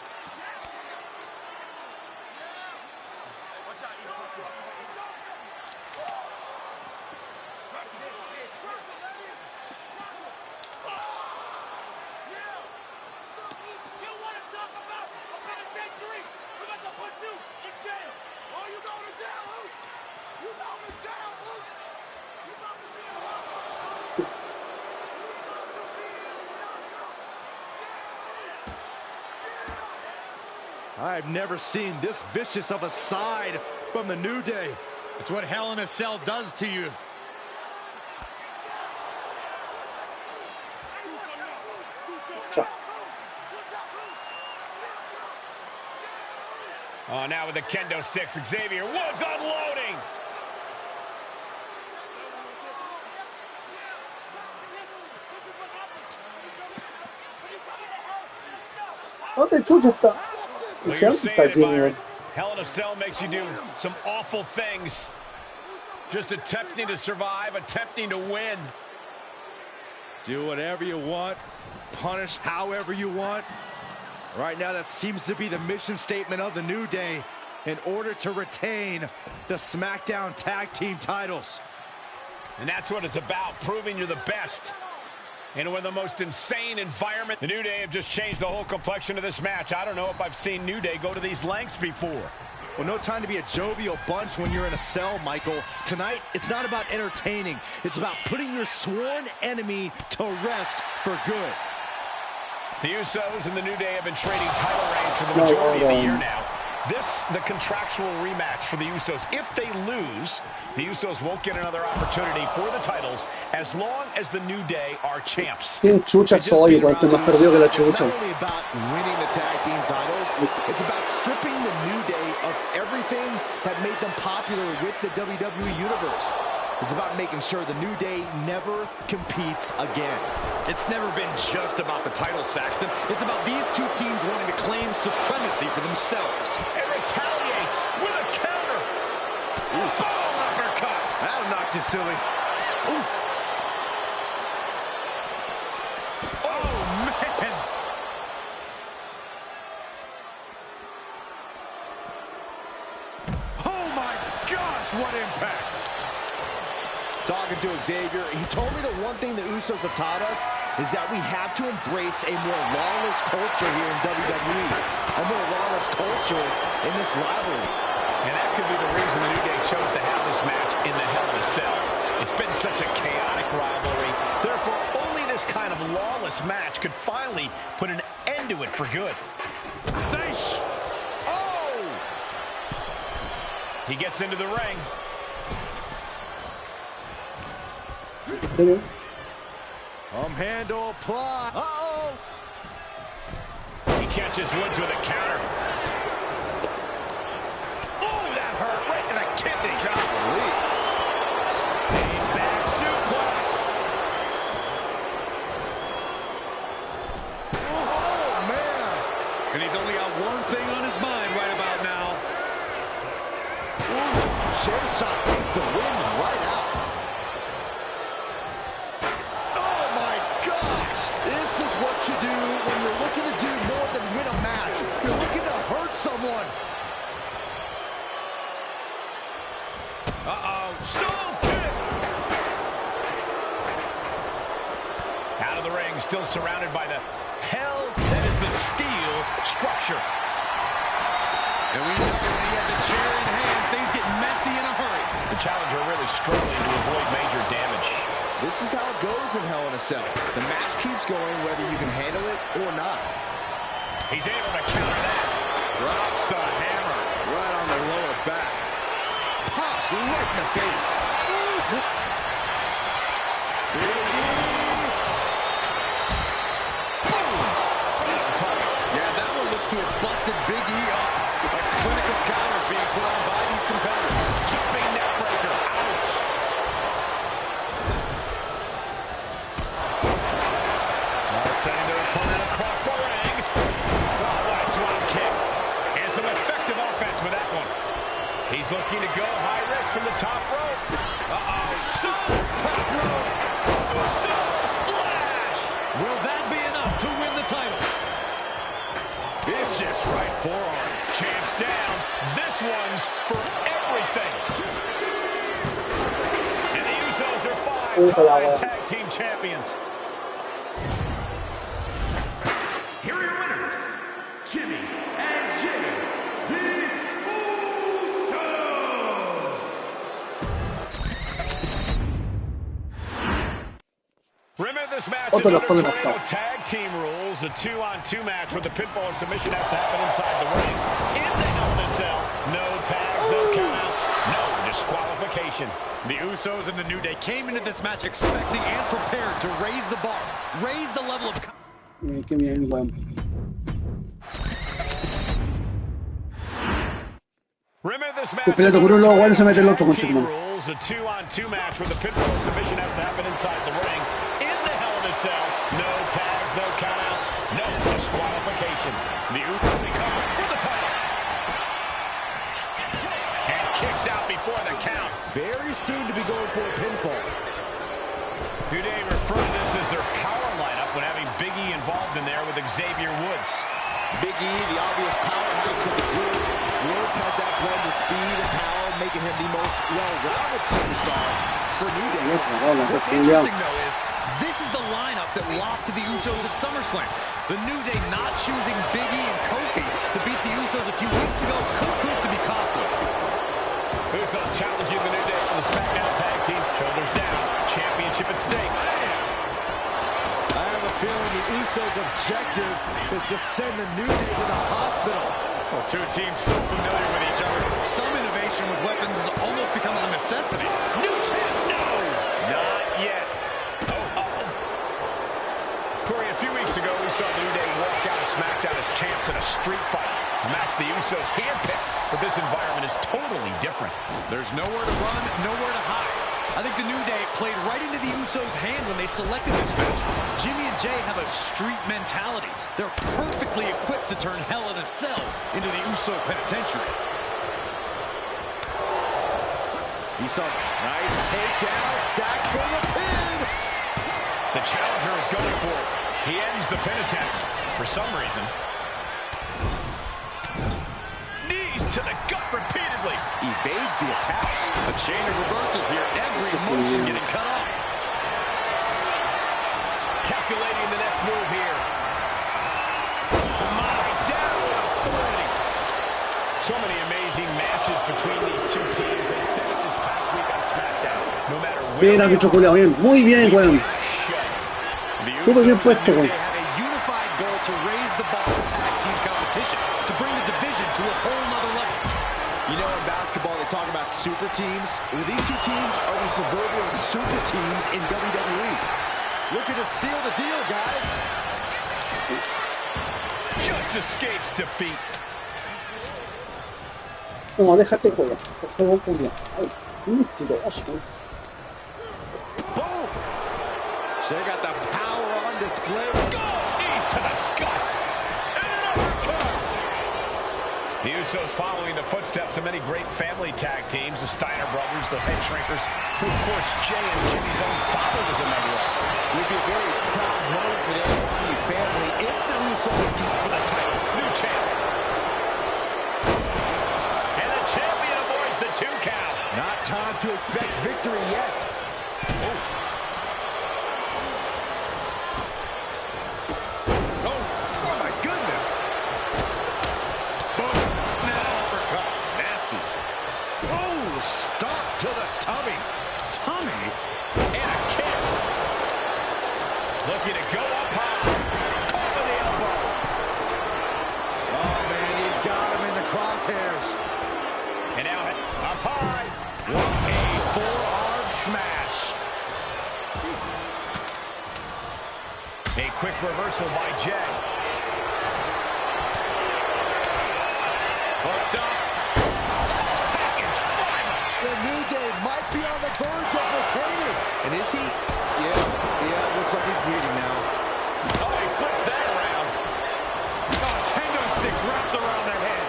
I've never seen this vicious of a side from the New Day. It's what Hell in a Cell does to you. Oh, now with the kendo sticks, Xavier Woods unloading. ¿Dónde chucha está? Well, you're seeing it, Byron. Hell in a Cell makes you do some awful things. Just attempting to survive, attempting to win. Do whatever you want. Punish however you want. Right now, that seems to be the mission statement of the New Day in order to retain the SmackDown Tag Team titles. And that's what it's about, proving you're the best. And with the most insane environment, the New Day have just changed the whole complexion of this match. I don't know if I've seen New Day go to these lengths before. Well, no time to be a jovial bunch when you're in a cell, Michael. Tonight, it's not about entertaining. It's about putting your sworn enemy to rest for good. The Usos and the New Day have been trading title reigns for the majority of the year now. This, the contractual rematch for the Usos. If they lose, the Usos won't get another opportunity for the titles as long as the New Day are champs. ¿Quién chucha soy? Cuanto más perdido que la chucha. It's not only about winning the tag team titles, it's about stripping the New Day of everything that made them popular with the WWE Universe. It's about making sure the New Day never competes again. It's never been just about the title, Saxton. It's about these two teams wanting to claim supremacy for themselves. And retaliates with a counter. Boom, uppercut. That knocked you silly. Oof. Oh, man. talking to Xavier. He told me the one thing the Usos have taught us is that we have to embrace a more lawless culture here in WWE. A more lawless culture in this rivalry. And that could be the reason the New Day chose to have this match in the Hell in a Cell. It's been such a chaotic rivalry. Therefore, only this kind of lawless match could finally put an end to it for good. Seish. Oh! He gets into the ring. ¿En serio? Handle apply. Uh-oh! He catches Woods with a counter. Oh, that hurt right in the kidney. Golly. A back suplex. Oh, man. And he's only got one thing on his mind right about now. Ooh, chair shot takes the wind right out. Oh, my gosh. This is what you do when you're looking to do more than win a match. You're looking to hurt someone. Uh-oh. Soul kick. Out of the ring, still surrounded by the hell that is the steel structure. And we know when he has a chair in hand, things get messy in a hurry. The challenger really struggling to avoid major damage. This is how it goes in Hell in a Cell. The match keeps going whether you can handle it or not. He's able to counter that. Drops the hammer. Right on the lower back. Popped right in the face. Ooh. Yeah, that one looks to have busted Big E up. A clinic of counters being put on by these competitors. Jumping neck pressure. Ouch. Sending their opponent across the ring. Oh, what a drop kick. And some effective offense with that one. He's looking to go high risk from the top rope. Uh-oh. So, top rope. So, splash. Will that be enough to win the titles? Vicious right forearm. Champ's down. This one's for everything. And the Usos are five-time tag team champions. Here are your winners, Jimmy and Jay, the Usos. Remember, this match is Otro under los pone Tornado bastante. tag team rules. A 2-on-2 match where the pinfall and submission has to happen inside the ring. In the Hell in a Cell, no tags, no countouts, no disqualification. The Usos and the New Day came into this match expecting and prepared to raise the bar, raise the level of... Qué bien, weón. Remember, this match Espérate, is con under uno, luego se mete el tag otro, team conchetumare. rules. A 2-on-2 match where the pinfall and submission has to happen inside the ring. In the Hell in a Cell, no tags, no countouts, no disqualification. The Usos recover for the title. And kicks out before the count. Very soon to be going for a pinfall. New Day refer to this as their power lineup when having Big E involved in there with Xavier Woods. Big E, the obvious powerhouse of the group. Woods has that blend of speed and power, making him the most well-rounded superstar for New Day. What's interesting, though, is this is the lineup that lost to the Usos at SummerSlam. The New Day not choosing Big E and Kofi to beat the Usos a few weeks ago could prove to be costly. Usos challenging the New Day on the SmackDown Tag Team. Shoulders down. Championship at stake. I have a feeling the Usos' objective is to send the New Day to the hospital. Well, two teams so familiar with each other. Some innovation with weapons almost becomes a necessity. New champ, no! Not yet. Corey, a few weeks ago, we saw the New Day walk out of SmackDown as champs in a street fight. A match the Usos handpicked, but this environment is totally different. There's nowhere to run, nowhere to hide. I think the New Day played right into the Usos' hand when they selected this match. Jimmy and Jay have a street mentality. They're perfectly equipped to turn Hell in a Cell into the Uso penitentiary. You saw nice takedown, stacked for the pin. The challenger is going for it. He ends the pin attempt for some reason. Knees to the gut repeatedly. Evades the attack. A chain of reversals here. Every motion getting cut off. Calculating the next move here. My, down with authority. So many amazing matches between these two teams. They set it this past week on SmackDown. No matter where. Bien, árbitro culiao, bien. Muy bien, weón. Súper bien puesto, weón. To raise the bar of tag team competition, to bring the division to a whole nother level. You know, in basketball, they talk about super teams. Well, these two teams are the proverbial super teams in WWE. Looking to seal the deal, guys. Just escapes defeat. No, déjate jugar. Por favor, culiao. Ay, mentiroso. Boom! They got the power on display. Go! Knees to the gut. And an uppercut. The Usos following the footsteps of many great family tag teams, the Steiner brothers, the Head Shrinkers, who, of course, Jay and Jimmy's own father was a member of. It would be a very proud moment for the WWE family if the Usos come for the title. New champ. And the champion avoids the 2 count. Not time to expect victory yet. Oh. To the tummy. Tummy? And a kick. Looking to go up high. Over the elbow. Oh, man, he's got him in the crosshairs. And now up high. What a forearm smash. A quick reversal by Jay. Hooked up. The New Day might be on the verge of retaining. And is he? Yeah, looks like he's bleeding now. Oh, he flips that around. Oh, kendo stick wrapped around the head.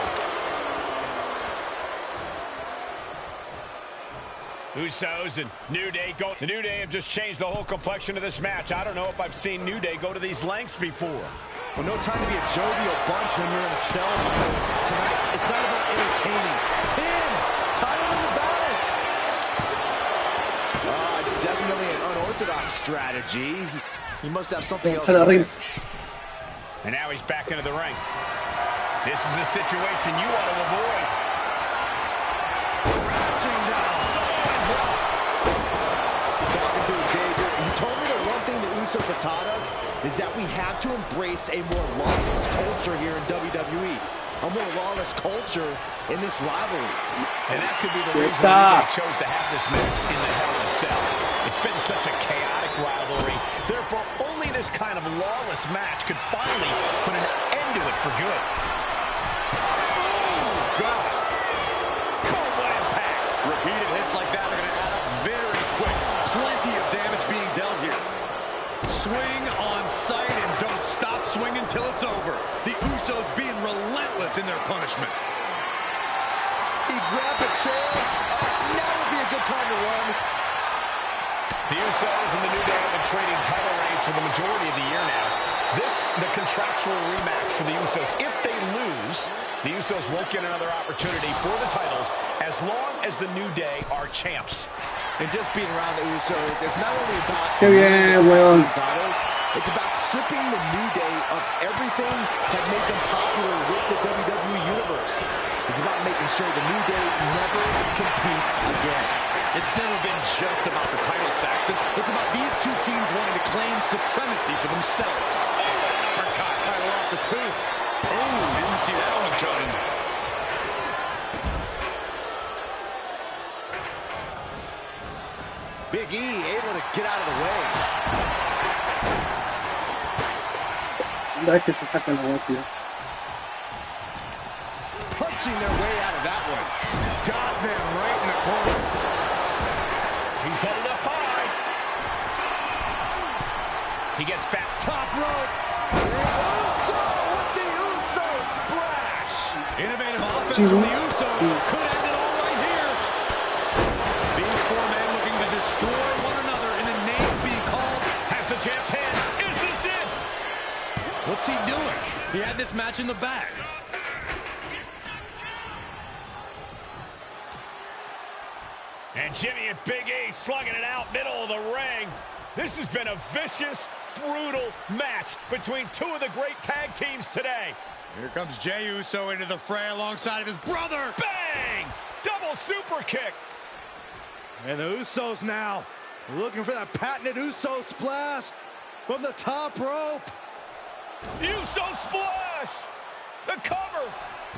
Usos and New Day go. The New Day have just changed the whole complexion of this match. I don't know if I've seen New Day go to these lengths before. Well, no time to be a jovial bunch when you're in a cell. Tonight, it's not about entertaining. Pin! Title in the balance. Definitely an unorthodox strategy. He must have something else. And now he's back into the ring. This is a situation you want to avoid. Crashing down. Talking to Xavier, he told me the one thing the Usos have taught us is that we have to embrace a more lawless culture here in WWE. A more lawless culture in this rivalry. And that could be the reason they chose to have this match in the Hell in a Cell. It's been such a chaotic rivalry. Therefore, only this kind of lawless match could finally put an end to it for good. Oh, God. Oh, what impact. Repeated hits like that are going to add up very quick. Plenty of damage being dealt here. Swing on sight and don't stop swinging till it's over. The Usos being relentless in their punishment. He grabbed a chair. Now would be a good time to run. The Usos and the New Day have been trading title reigns for the majority of the year now. This, the contractual rematch for the Usos. If they lose, the Usos won't get another opportunity for the titles as long as the New Day are champs. And just being around the Usos, it's not only about titles, it's about stripping the New Day of everything that made them popular with the WWE Universe. It's about making sure the New Day never competes again. It's never been just about the title, Saxton. It's about these two teams wanting to claim supremacy for themselves. Oh, uppercut right off the tooth. Oh, didn't see that one coming. Big E able to get out of the way. Es que se saca la voz, tío. Punching their way out of that one. Got them right in the corner. He's headed up high. He gets back. Top rope. Uso with the Uso splash. Innovative offense from the Usos. Could end it all right here. These four men looking to destroy one another in a name being called. Has the champ pinned. Is this it? What's he doing? He had this match in the bag. Jimmy and Big E slugging it out middle of the ring. This has been a vicious, brutal match between two of the great tag teams today. Here comes Jey Uso into the fray alongside of his brother. Bang! Double super kick. And the Usos now looking for that patented Uso splash from the top rope. Uso splash. The cover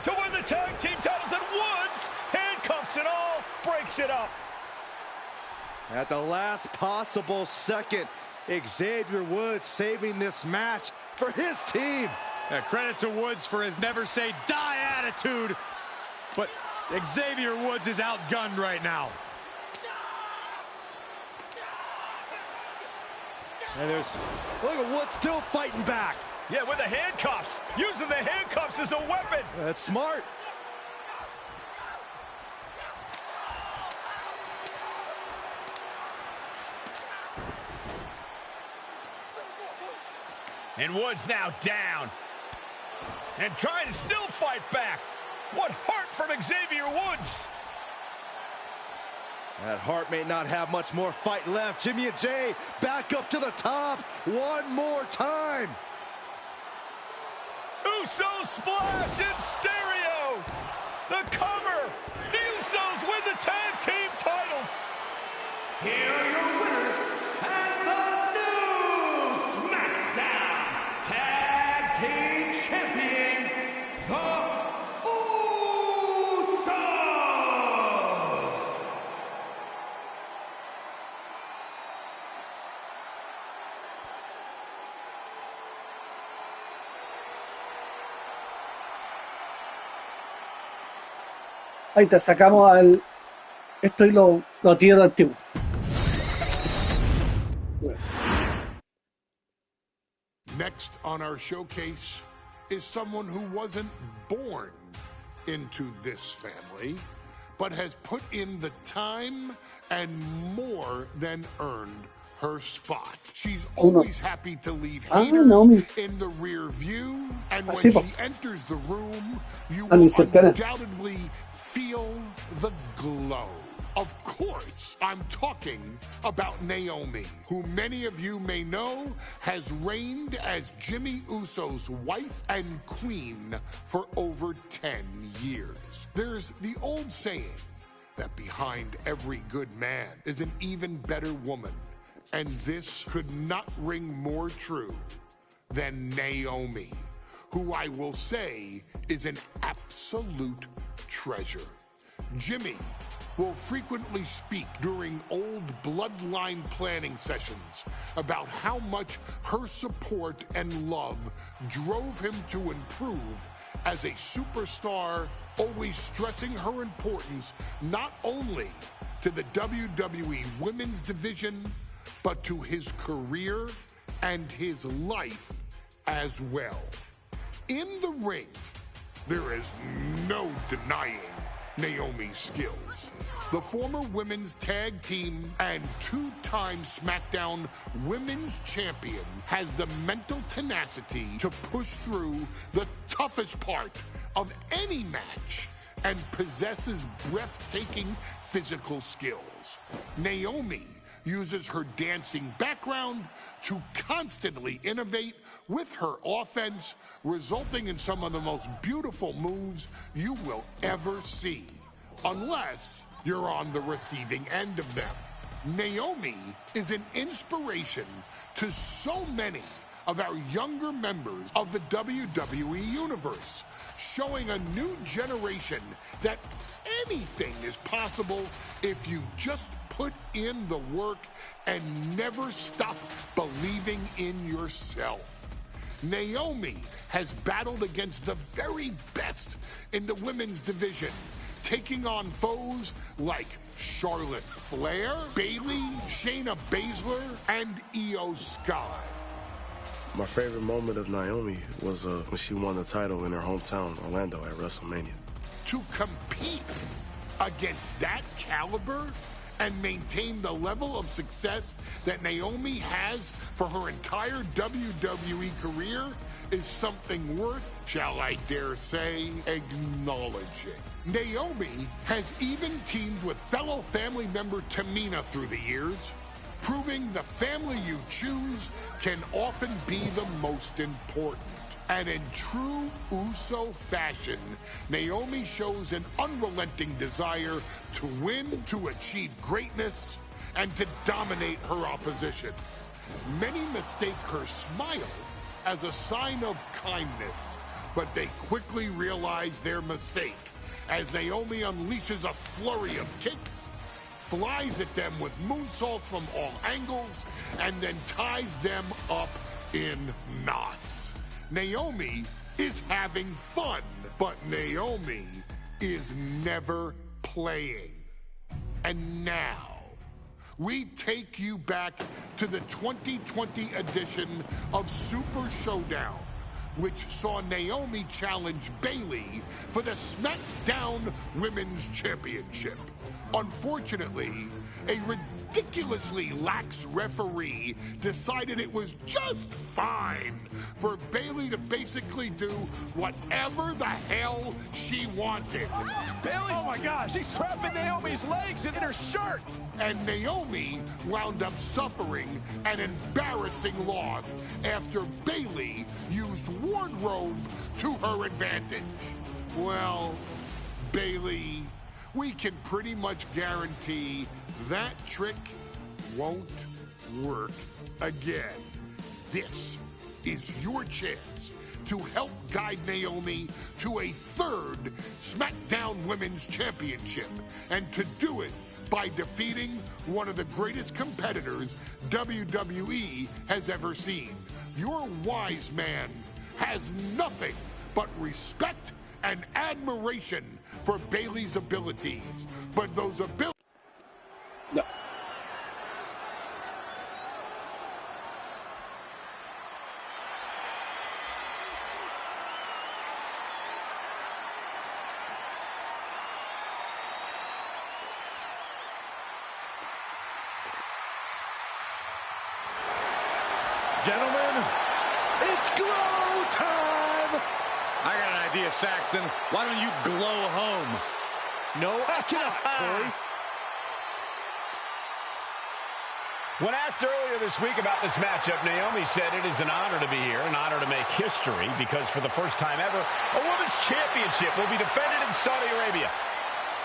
to win the tag team titles, and Woods handcuffs it all, breaks it up. At the last possible second, Xavier Woods saving this match for his team. Credit to Woods for his never say die attitude, but Xavier Woods is outgunned right now. And look at Woods still fighting back. Yeah, with the handcuffs, using the handcuffs as a weapon. That's smart. And Woods now down. And trying to still fight back. What heart from Xavier Woods. That Hart may not have much more fight left. Jimmy and Jey back up to the top one more time. Uso splash in stereo. The cover. The Usos win the tag team titles. Here are your winners and the new SmackDown Tag Team Champions, the Usos. Ahí te sacamos al. Esto y lo tiro antiguo. Next on our showcase is someone who wasn't born into this family, but has put in the time and more than earned her spot. She's always happy to leave haters Naomi. in the rear view, and when Sí, po. she enters the room, you Ni will cercana. undoubtedly feel the glow. Of course, I'm talking about Naomi, who many of you may know has reigned as Jimmy Uso's wife and queen for over 10 years. There's the old saying that behind every good man is an even better woman, and this could not ring more true than Naomi, who I will say is an absolute treasure. Jimmy will frequently speak during old BloodLine planning sessions about how much her support and love drove him to improve as a superstar, always stressing her importance not only to the WWE Women's Division, but to his career and his life as well. In the ring, there is no denying Naomi's skills. The former women's tag team and two-time SmackDown Women's Champion has the mental tenacity to push through the toughest part of any match and possesses breathtaking physical skills. Naomi uses her dancing background to constantly innovate with her offense, resulting in some of the most beautiful moves you will ever see, unless you're on the receiving end of them. Naomi is an inspiration to so many of our younger members of the WWE Universe, showing a new generation that anything is possible if you just put in the work and never stop believing in yourself. Naomi has battled against the very best in the women's division, taking on foes like Charlotte Flair, Bayley, Shayna Baszler, and Io Sky. My favorite moment of Naomi was when she won the title in her hometown, Orlando, at WrestleMania. To compete against that caliber and maintain the level of success that Naomi has for her entire WWE career is something worth, shall I dare say, acknowledging. Naomi has even teamed with fellow family member Tamina through the years, proving the family you choose can often be the most important. And in true Uso fashion, Naomi shows an unrelenting desire to win, to achieve greatness, and to dominate her opposition. Many mistake her smile as a sign of kindness, but they quickly realize their mistake as Naomi unleashes a flurry of kicks, flies at them with moonsaults from all angles, and then ties them up in knots. Naomi is having fun, but Naomi is never playing. And now, we take you back to the 2020 edition of Super Showdown, which saw Naomi challenge Bayley for the SmackDown Women's Championship. Unfortunately, a ridiculously lax referee decided it was just fine for Bayley to basically do whatever the hell she wanted. Bayley's, oh my gosh, she's trapping Naomi's legs in her shirt. And Naomi wound up suffering an embarrassing loss after Bayley used wardrobe to her advantage. Well, Bayley, we can pretty much guarantee that trick won't work again. This is your chance to help guide Naomi to a third SmackDown Women's Championship, and to do it by defeating one of the greatest competitors WWE has ever seen. Your wise man has nothing but respect and admiration for Bayley's abilities, but those abilities... No. Gentlemen, it's glow time! I got an idea, Saxton. Why don't you glow home? No, I cannot, Corey. When asked earlier this week about this matchup, Naomi said it is an honor to be here, an honor to make history, because for the first time ever, a women's championship will be defended in Saudi Arabia.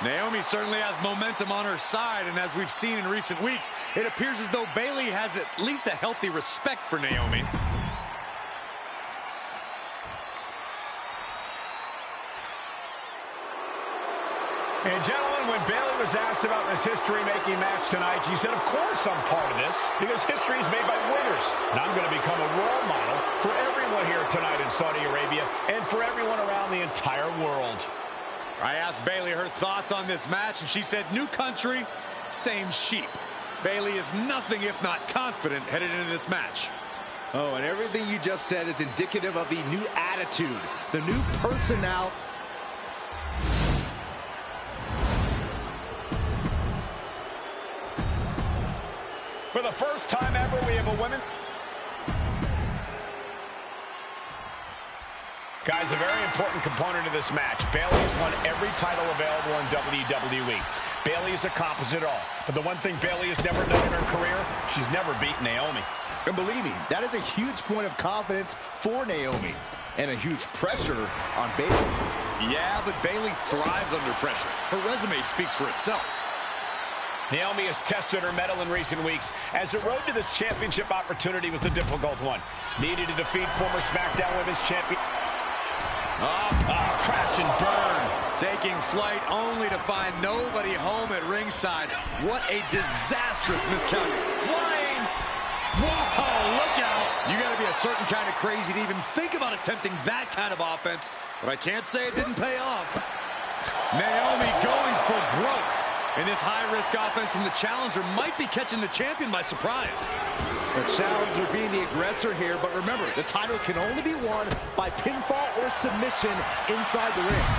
Naomi certainly has momentum on her side, and as we've seen in recent weeks, it appears as though Bayley has at least a healthy respect for Naomi. And gentlemen, when Bayley was asked about this history-making match tonight, she said, of course I'm part of this, because history is made by winners. And I'm going to become a role model for everyone here tonight in Saudi Arabia, and for everyone around the entire world. I asked Bayley her thoughts on this match, and she said, new country, same sheep. Bayley is nothing if not confident headed into this match. Oh, and everything you just said is indicative of the new attitude, the new personality. For the first time ever, we have a women. Guys, a very important component of this match. Bayley has won every title available in WWE. Bayley has accomplished it all. But the one thing Bayley has never done in her career, she's never beaten Naomi. And believe me, that is a huge point of confidence for Naomi. And a huge pressure on Bayley. Yeah, but Bayley thrives under pressure. Her resume speaks for itself. Naomi has tested her mettle in recent weeks, as the road to this championship opportunity was a difficult one. Needed to defeat former SmackDown Women's Champion. Crash and burn. Taking flight only to find nobody home at ringside. What a disastrous miscount. Flying. Whoa, look out. You got to be a certain kind of crazy to even think about attempting that kind of offense. But I can't say it didn't pay off. Naomi going for broke. And this high-risk offense from the challenger might be catching the champion by surprise. The challenger being the aggressor here, but remember, the title can only be won by pinfall or submission inside the ring.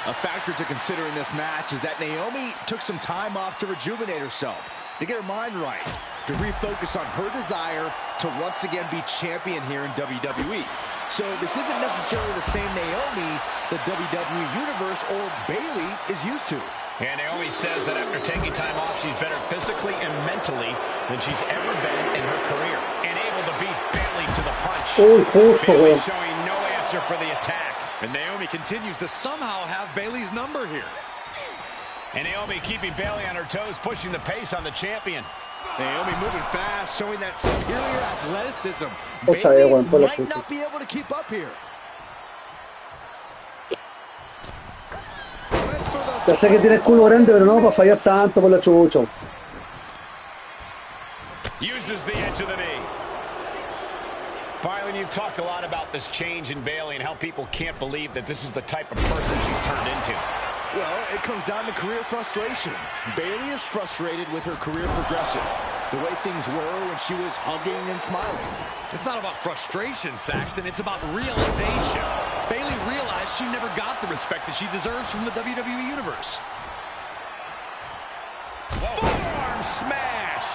A factor to consider in this match is that Naomi took some time off to rejuvenate herself, to get her mind right, to refocus on her desire to once again be champion here in WWE. So this isn't necessarily the same Naomi the WWE Universe or Bayley is used to. And Naomi says that after taking time off, she's better physically and mentally than she's ever been in her career, and able to beat Bayley to the punch. Bayley showing no answer for the attack. And Naomi continues to somehow have Bayley's number here. And Naomi keeping Bayley on her toes, pushing the pace on the champion. Naomi moving fast, showing that superior athleticism. Bayley might not be able to keep up here. Ya sé que tiene el culo grande, pero no para fallar tanto por la chucha. Uses the edge of the knee. Byron, you've talked a lot about this change in Bayley and how people can't believe that this is the type of person she's turned into. Well, it comes down to career frustration. Bayley is frustrated with her career progression. The way things were when she was hugging and smiling. It's not about frustration, Saxton. It's about realization. Bayley realized she never got the respect that she deserves from the WWE Universe. Forearm smash!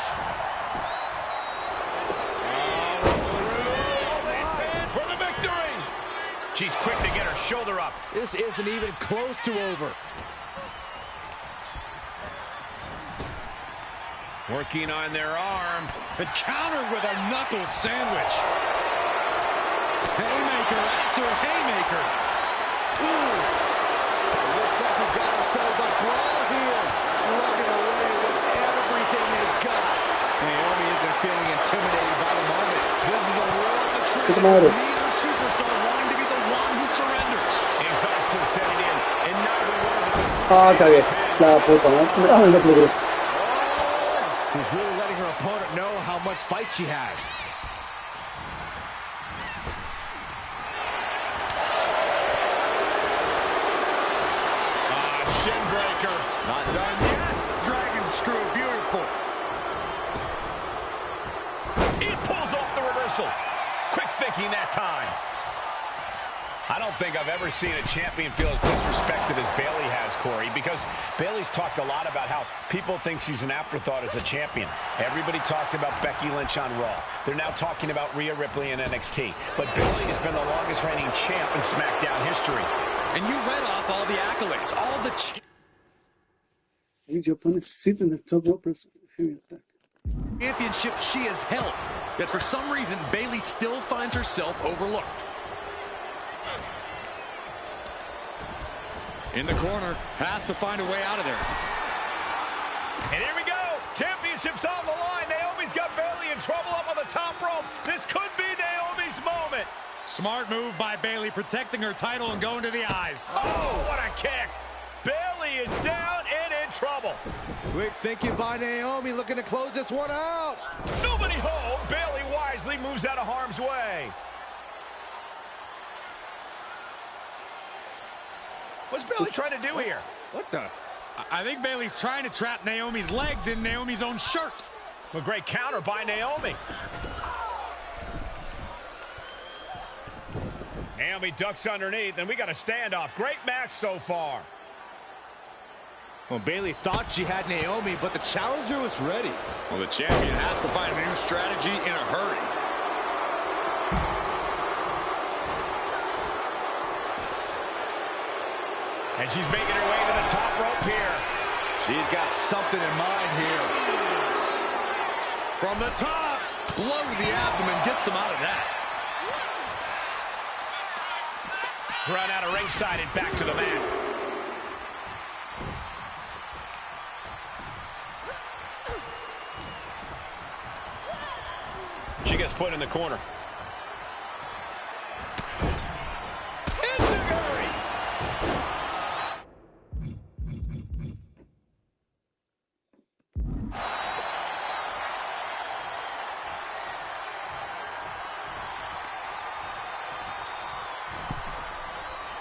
For the victory! She's quick to get her shoulder up. This isn't even close to over. Working on their arm. And countered with a knuckle sandwich. Haymaker after haymaker. Ooh. Looks like we've got ourselves a brawl here. Slugging away with everything they've got. Naomi isn't feeling intimidated by the moment. This is a war of the truth. Neither superstar wanting to be the one who surrenders. Exhaustion setting in, and neither one of them. Ah, cagué. La puta, ¿no? Ah, no lo creo. She's really letting her opponent know how much fight she has. Shin breaker. Not done yet. Dragon screw, beautiful. It pulls off the reversal. Quick thinking that time. I don't think I've ever seen a champion feel as disrespected as Bayley has, Corey, because Bayley's talked a lot about how people think she's an afterthought as a champion. Everybody talks about Becky Lynch on Raw. They're now talking about Rhea Ripley in NXT. But Bayley has been the longest reigning champ in SmackDown history. And you read off all the accolades, all the Your opponent sit in the top rope championships she has held. Yet for some reason, Bayley still finds herself overlooked. In the corner, has to find a way out of there. And here we go. Championship's on the line. Naomi's got Bayley in trouble up on the top rope. This could be Naomi's moment. Smart move by Bayley, protecting her title and going to the eyes. Oh, what a kick. Bayley is down and in trouble. Quick thinking by Naomi, looking to close this one out. Nobody home. Bayley wisely moves out of harm's way. What's Bayley trying to do here? What the? I think Bayley's trying to trap Naomi's legs in Naomi's own shirt. A great counter by Naomi. Naomi ducks underneath, and we got a standoff. Great match so far. Well, Bayley thought she had Naomi, but the challenger was ready. Well, the champion has to find a new strategy in a hurry. And she's making her way to the top rope here. She's got something in mind here. From the top, blow to the abdomen, gets them out of that. Run out of ringside and back to the mat. She gets put in the corner.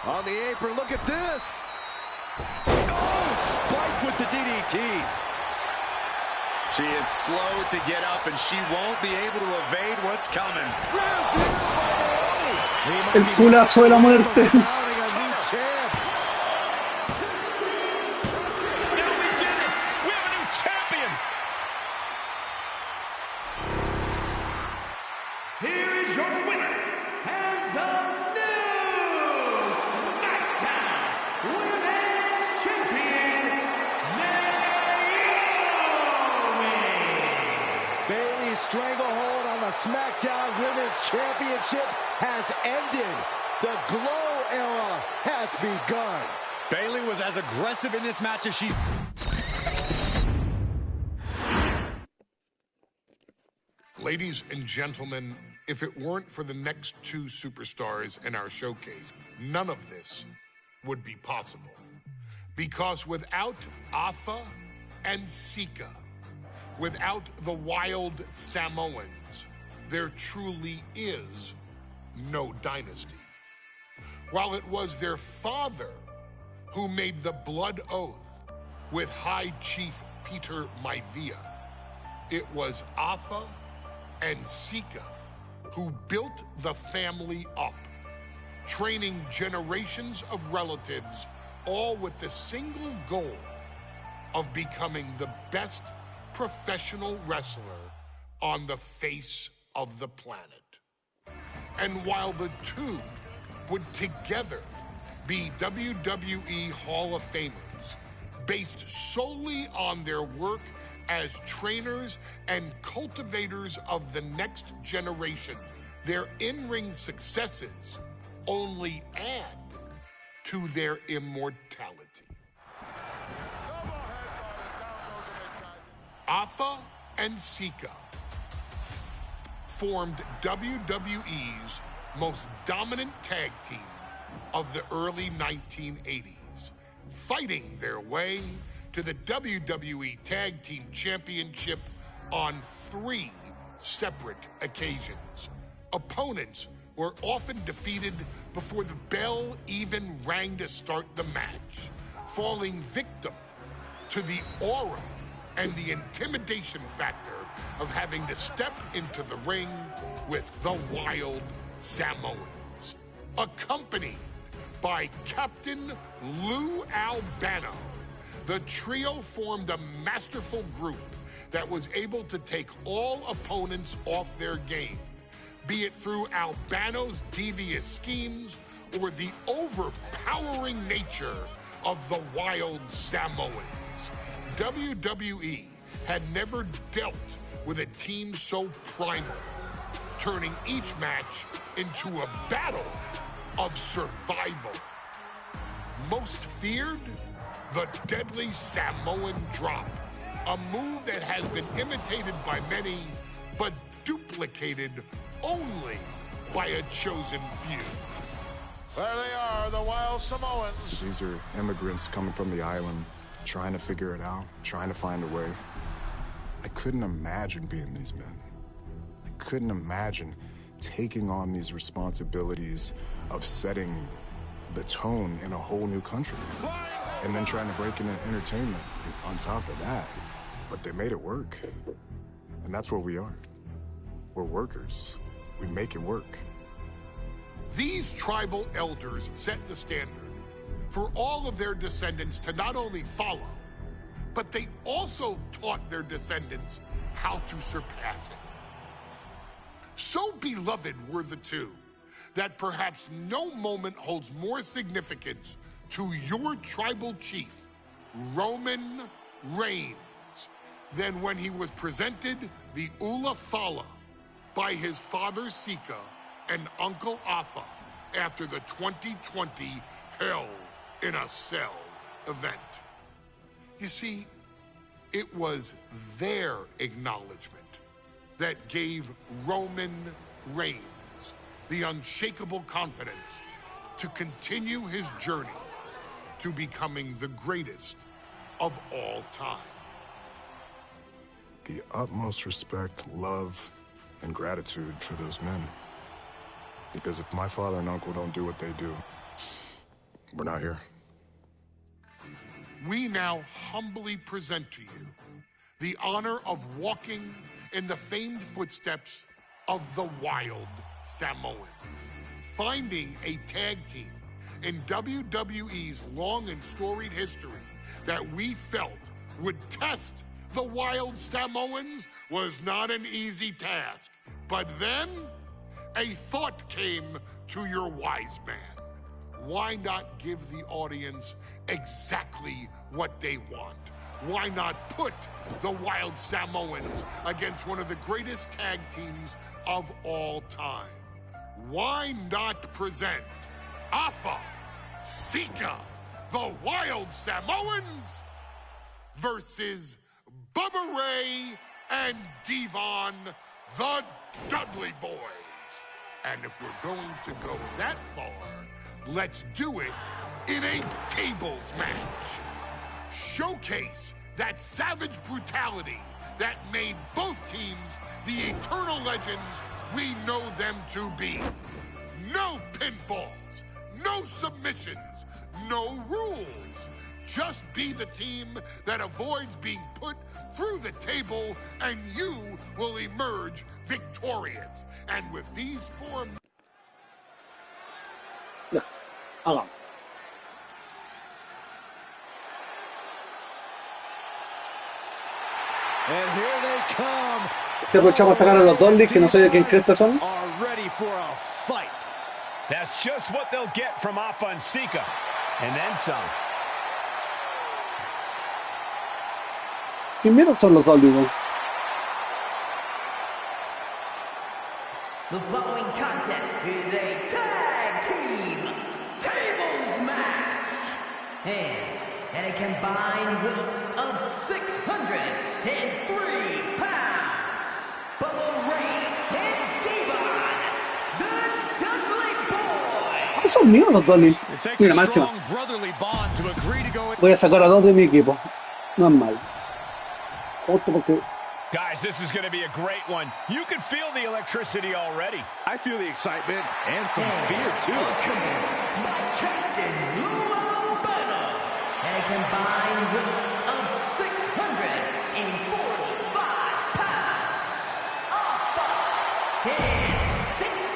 On the apron, look at this. Oh, spike with the DDT. She is slow to get up, and she won't be able to evade what's coming. El culazo de la muerte. your winner, and the new SmackDown Women's Champion, Naomi. Bayley's stranglehold on the SmackDown Women's Championship has ended. The Glow era has begun. Bayley was as aggressive in this match as she's... Ladies and gentlemen, if it weren't for the next two superstars in our showcase, none of this would be possible. Because without Afa and Sika, without the Wild Samoans, there truly is no dynasty. While it was their father who made the blood oath with High Chief Peter Maivia, it was Afa and Sika who built the family up, training generations of relatives, all with the single goal of becoming the best professional wrestler on the face of the planet. And while the two would together be WWE Hall of Famers, based solely on their work as trainers and cultivators of the next generation, their in-ring successes only add to their immortality. Afa and Sika formed WWE's most dominant tag team of the early 1980s, fighting their way to the WWE Tag Team Championship on 3 separate occasions. Opponents were often defeated before the bell even rang to start the match, falling victim to the aura and the intimidation factor of having to step into the ring with the Wild Samoans, accompanied by Captain Lou Albano. The trio formed a masterful group that was able to take all opponents off their game, be it through Albano's devious schemes or the overpowering nature of the Wild Samoans. WWE had never dealt with a team so primal, turning each match into a battle of survival. Most feared, the deadly Samoan drop, a move that has been imitated by many, but duplicated only by a chosen few. There they are, the Wild Samoans. These are immigrants coming from the island, trying to figure it out, trying to find a way. I couldn't imagine being these men. I couldn't imagine taking on these responsibilities of setting the tone in a whole new country. And then trying to break into entertainment on top of that. But they made it work. And that's where we are. We're workers. We make it work. These tribal elders set the standard for all of their descendants to not only follow, but they also taught their descendants how to surpass it. So beloved were the two that perhaps no moment holds more significance to your tribal chief, Roman Reigns, than when he was presented the Ula Fala by his father Sika and Uncle Afa after the 2020 Hell in a Cell event. You see, it was their acknowledgement that gave Roman Reigns the unshakable confidence to continue his journey to becoming the greatest of all time. The utmost respect, love, and gratitude for those men. Because if my father and uncle don't do what they do, we're not here. We now humbly present to you the honor of walking in the famed footsteps of the Wild Samoans, finding a tag team in WWE's long and storied history that we felt would test the Wild Samoans was not an easy task. But then a thought came to your wise man. Why not give the audience exactly what they want? Why not put the Wild Samoans against one of the greatest tag teams of all time? Why not present Alpha, Sika, the Wild Samoans versus Bubba Ray and Devon, the Dudley Boys? And if we're going to go that far, let's do it in a tables match. Showcase that savage brutality that made both teams the eternal legends we know them to be. No pinfalls, no submissions, no rules. Just be the team that avoids being put through the table, and you will emerge victorious. And with these four... Ya, hagamos. And here they come. Si aprovechamos a sacar a los Dudleys, que no sé de quién cresta son. Are ready for a fight. That's just what they'll get from Alpha and Sika. And then some. ¿Quién mierda son los Dudleys? The following contest is a tag team tables match. And a combined weight of 603 pounds. Bubba Ray and Devon, the Dudley Boys. Ah, son míos los Dudleys. It takes Mira, a máxima. strong brotherly bond to agree to go. Voy a sacar a dos de mi equipo. No es mal. Otro porque... Guys, this is going to be a great one. You can feel the electricity already. I feel the excitement and some fear, too. My Captain Lou Albano. And a combined weight of 645 pounds. Alpha and Sika.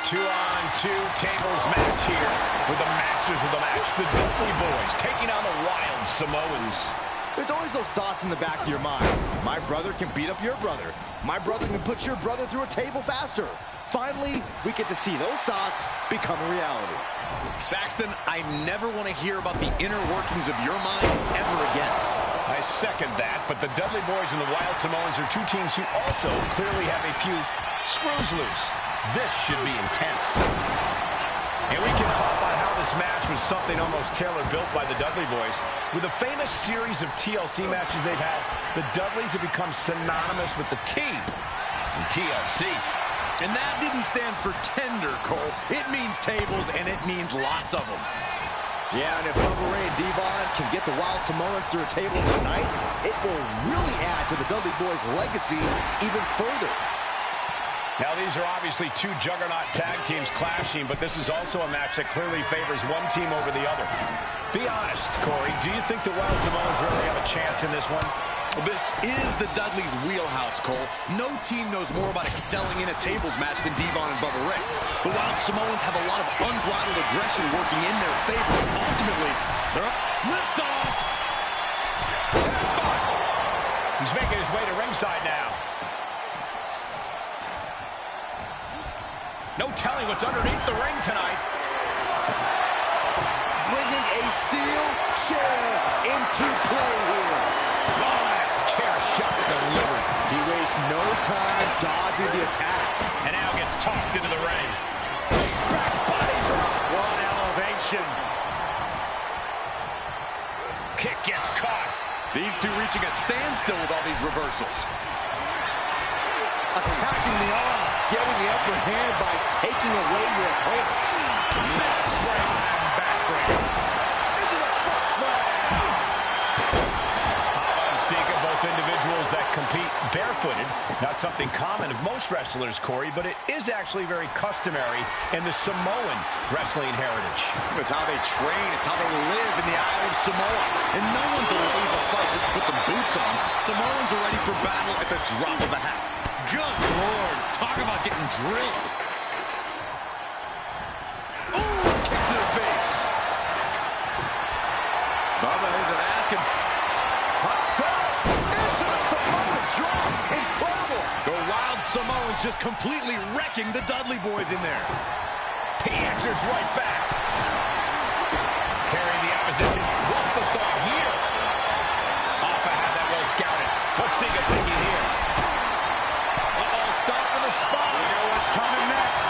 2-on-2 tables match here with the masters of the match, the Dudley Boys, taking on the Wild Samoans. There's always those thoughts in the back of your mind. My brother can beat up your brother. My brother can put your brother through a table faster. Finally, we get to see those thoughts become a reality. Saxton, I never want to hear about the inner workings of your mind ever again. I second that, but the Dudley Boys and the Wild Samoans are two teams who also clearly have a few screws loose. This should be intense. And we can hop on how this match was something almost tailor-built by the Dudley Boys. With a famous series of TLC matches they've had, the Dudleys have become synonymous with the T in TLC. And that didn't stand for tender, Cole. It means tables, and it means lots of them. Yeah, and if Bubba Ray and Devon can get the Wild Samoans through a table tonight, it will really add to the Dudley Boys' legacy even further. Now, these are obviously two juggernaut tag teams clashing, but this is also a match that clearly favors one team over the other. Be honest, Corey, do you think the Wild Samoans really have a chance in this one? Well, this is the Dudleys' wheelhouse, Cole. No team knows more about excelling in a tables match than Devon and Bubba Ray. The Wild Samoans have a lot of unbridled aggression working in their favor. Ultimately, they're up. Lift off! He's making his way to ringside now. No telling what's underneath the ring tonight. Bringing a steel chair into play here. Oh, chair shot delivered. He wastes no time dodging the attack. And now gets tossed into the ring. Back body drop. One elevation. Kick gets caught. These two reaching a standstill with all these reversals. Attacking the arm, getting the upper hand by taking away your opponents. Backbreaker and backbreaker. Into the foot slam. Alpha and Sika, both individuals that compete barefooted. Not something common of most wrestlers, Corey, but it is actually very customary in the Samoan wrestling heritage. It's how they train. It's how they live in the Isle of Samoa. And no one delays a fight just to put some boots on. Samoans are ready for battle at the drop of a hat. Good Lord. Talk about getting drilled. Ooh, kick to the face. Bubba isn't asking. Hot top into the Samoan drop. Incredible. The Wild Samoans just completely wrecking the Dudley boys in there. He answers right back. Carrying the opposition. What's the thought here? Alpha had that well scouted. What's Sika thinking here? Uh-oh, stop for the spot. We know what's coming next.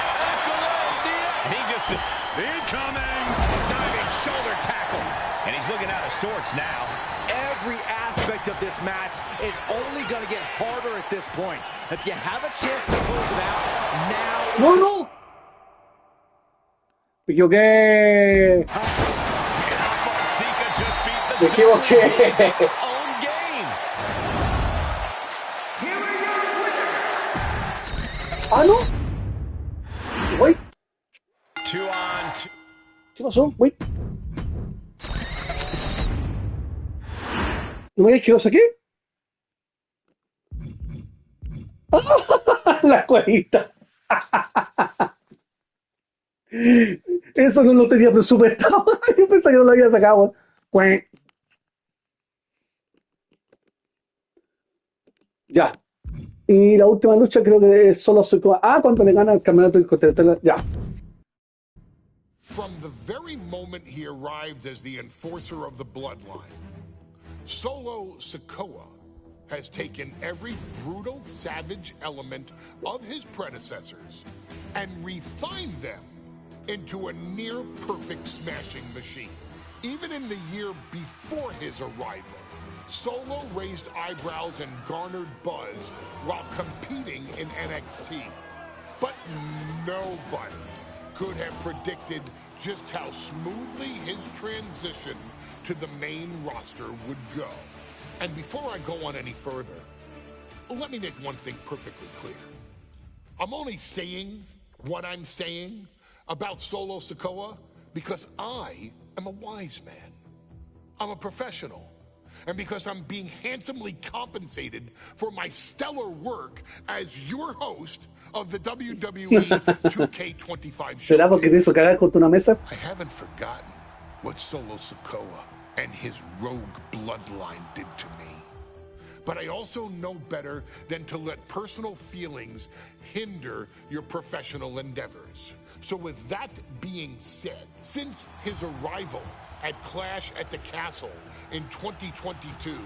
And he just incoming. Diving shoulder tackle. And he's looking out of sorts now. Every aspect of this match is only going to get harder at this point. If you have a chance to close it out, now... ¡No, no! Me equivoqué. Me equivoqué. Ah, no. Wait. 2 on 2. ¿Qué pasó? Wait. ¿No me digas que lo saqué? La cuevita. Eso no lo tenía presupuestado. Yo pensé que no lo había sacado. Ya. Y la última lucha creo que es solo cuando le gana el campeonato intercontinental. Ya. From the very moment he arrived as the enforcer of the bloodline, Solo Sikoa has taken every brutal, savage element of his predecessors and refined them into a near-perfect smashing machine. Even in the year before his arrival, Solo raised eyebrows and garnered buzz while competing in NXT. But nobody could have predicted just how smoothly his transition to the main roster would go. And before I go on any further, let me make one thing perfectly clear. I'm only saying what I'm saying about Solo Sikoa because I am a wise man. I'm a professional. And because I'm being handsomely compensated for my stellar work as your host of the WWE 2K25 show. ¿Será porque te hizo cagar contra una mesa? I haven't forgotten what Solo Sikoa and his rogue bloodline did to me. But I also know better than to let personal feelings hinder your professional endeavors. So with that being said, since his arrival at Clash at the Castle in 2022,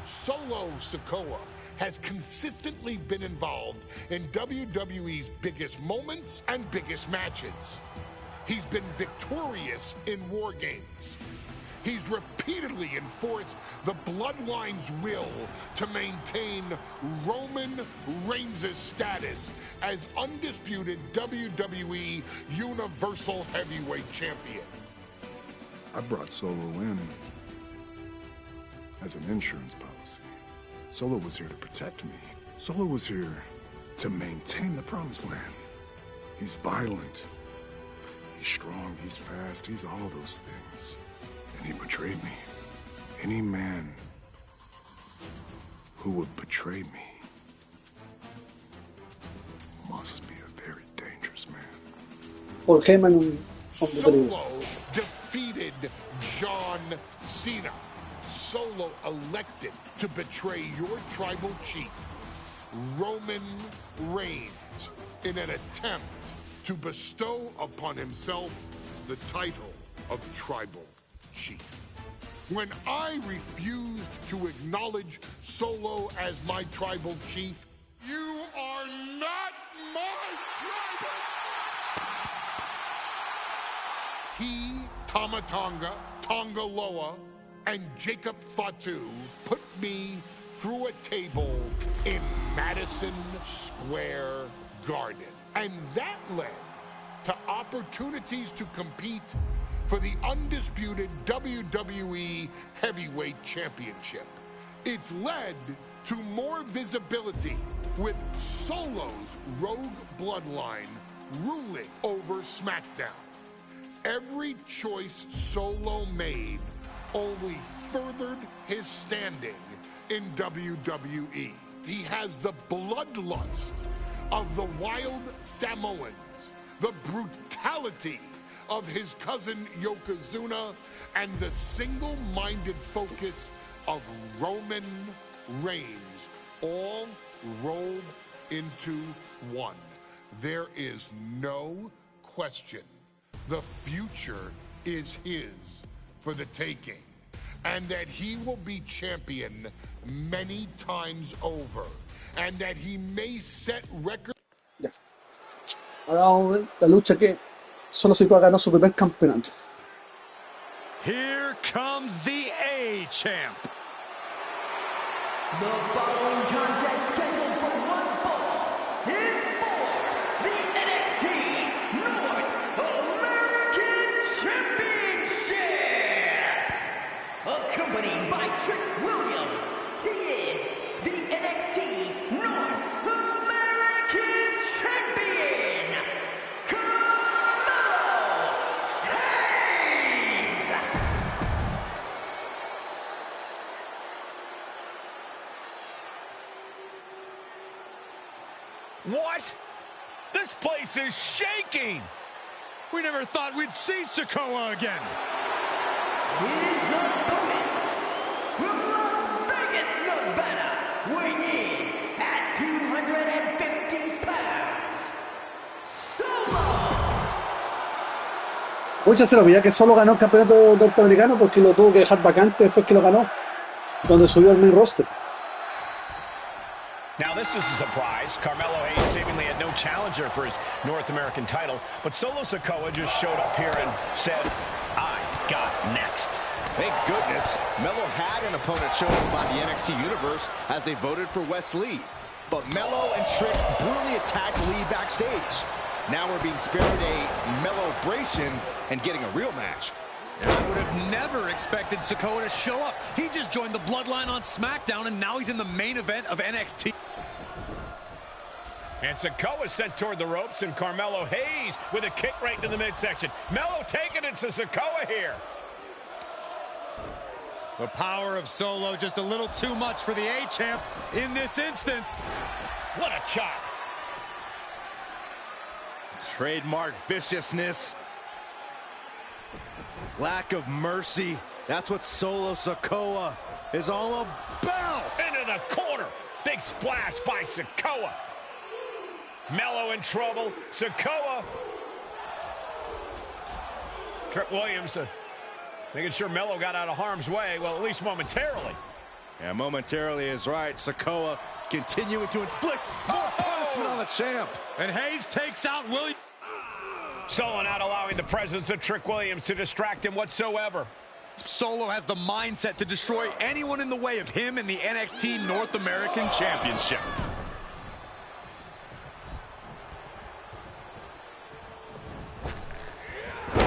Solo Sikoa has consistently been involved in WWE's biggest moments and biggest matches. He's been victorious in War Games. He's repeatedly enforced the Bloodline's will to maintain Roman Reigns' status as undisputed WWE Universal Heavyweight Champion. I brought Solo in as an insurance policy. Solo was here to protect me. Solo was here to maintain the promised land. He's violent. He's strong. He's fast. He's all those things. And he betrayed me. Any man who would betray me must be a very dangerous man. Paul Heyman Solo defeated John Cena. Solo elected to betray your tribal chief, Roman Reigns, in an attempt to bestow upon himself the title of tribal chief. When I refused to acknowledge Solo as my tribal chief, you are not my tribal. He, Tamatanga, Tongaloa, and Jacob Fatu put me through a table in Madison Square Garden. And that led to opportunities to compete for the undisputed WWE Heavyweight Championship. It's led to more visibility with Solo's rogue bloodline ruling over SmackDown. Every choice Solo made only furthered his standing in WWE. He has the bloodlust of the wild Samoans, the brutality of his cousin Yokozuna, and the single-minded focus of Roman Reigns, all rolled into one. There is no question. The future is his for the taking, and that he will be champion many times over, and that he may set records. Ya. Ahora vamos a ver la lucha que solo Sikoa ganó su primer campeonato. Here comes the A-Champ. The following contest scheduled for one fall is for the NXT North American Championship. Accompanied by Trick Williams, he is the NXT North American Champion, Carmelo Hayes. What? This place is shaking! We never thought we'd see Sikoa again. His opponent from Las Vegas, Nevada, weighing in at 250 pounds, Solo. Muchas se lo veía que solo ganó el campeonato norteamericano porque lo tuvo que dejar vacante después que lo ganó, donde subió al main roster. Now this is a surprise. Carmelo Hayes seemingly had no challenger for his North American title, but Solo Sikoa just showed up here and said, I got next. Thank goodness, Melo had an opponent chosen by the NXT Universe as they voted for Wes Lee. But Melo and Trick brutally attacked Lee backstage. Now we're being spared a Melo-bration and getting a real match. I would have never expected Sikoa to show up. He just joined the Bloodline on SmackDown, and now he's in the main event of NXT. And Sikoa sent toward the ropes, and Carmelo Hayes with a kick right into the midsection. Melo taking it to Sikoa here. The power of Solo just a little too much for the A-Champ in this instance. What a chop. Trademark viciousness. Lack of mercy. That's what Solo Sikoa is all about. Into the corner. Big splash by Sikoa. Melo in trouble. Sikoa. Trick Williams making sure Melo got out of harm's way. Well, at least momentarily. Yeah, momentarily is right. Sikoa continuing to inflict more punishment on the champ. And Hayes takes out Williams. Solo not allowing the presence of Trick Williams to distract him whatsoever. Solo has the mindset to destroy anyone in the way of him in the NXT North American Championship.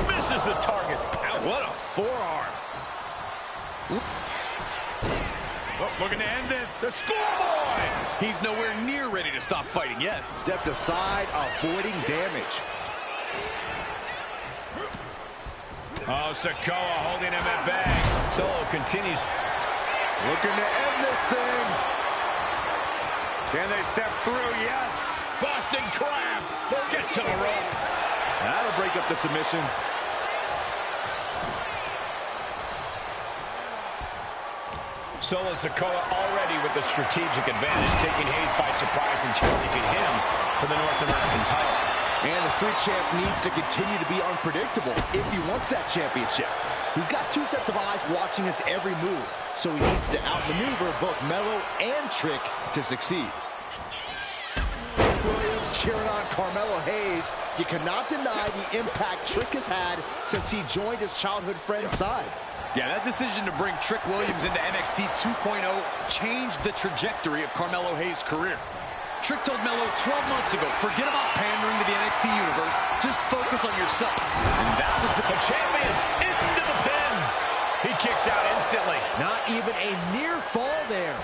Misses the target. What a forearm. Oh, looking to end this. The schoolboy! He's nowhere near ready to stop fighting yet. Stepped aside, avoiding damage. Oh, Sikoa holding him at bay. Solo continues. Looking to end this thing. Can they step through? Yes. Boston Crab. Gets to the rope. That'll break up the submission. Solo Sikoa already with the strategic advantage, taking Hayes by surprise and challenging him for the North American title. And the Street Champ needs to continue to be unpredictable if he wants that championship. He's got two sets of eyes watching his every move, so he needs to outmaneuver both Melo and Trick to succeed. Williams cheering on Carmelo Hayes. You cannot deny the impact Trick has had since he joined his childhood friend's side. Yeah, that decision to bring Trick Williams into NXT 2.0 changed the trajectory of Carmelo Hayes' career. Trick told Melo 12 months ago, forget about pandering to the NXT Universe, just focus on yourself. And that was the champion into the pin. He kicks out instantly. Not even a near fall there.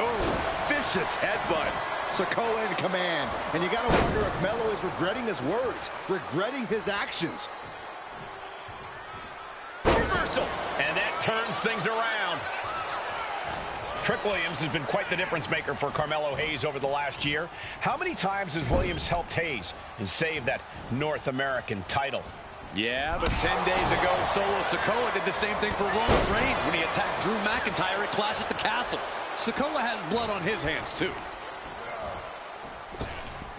Oh, vicious headbutt. Sikoa in command. And you got to wonder if Melo is regretting his words, regretting his actions. Reversal. And that turns things around. Trick Williams has been quite the difference maker for Carmelo Hayes over the last year. How many times has Williams helped Hayes and saved that North American title? Yeah, but 10 days ago, Solo Sikoa did the same thing for Roman Reigns when he attacked Drew McIntyre at Clash at the Castle. Sikoa has blood on his hands, too.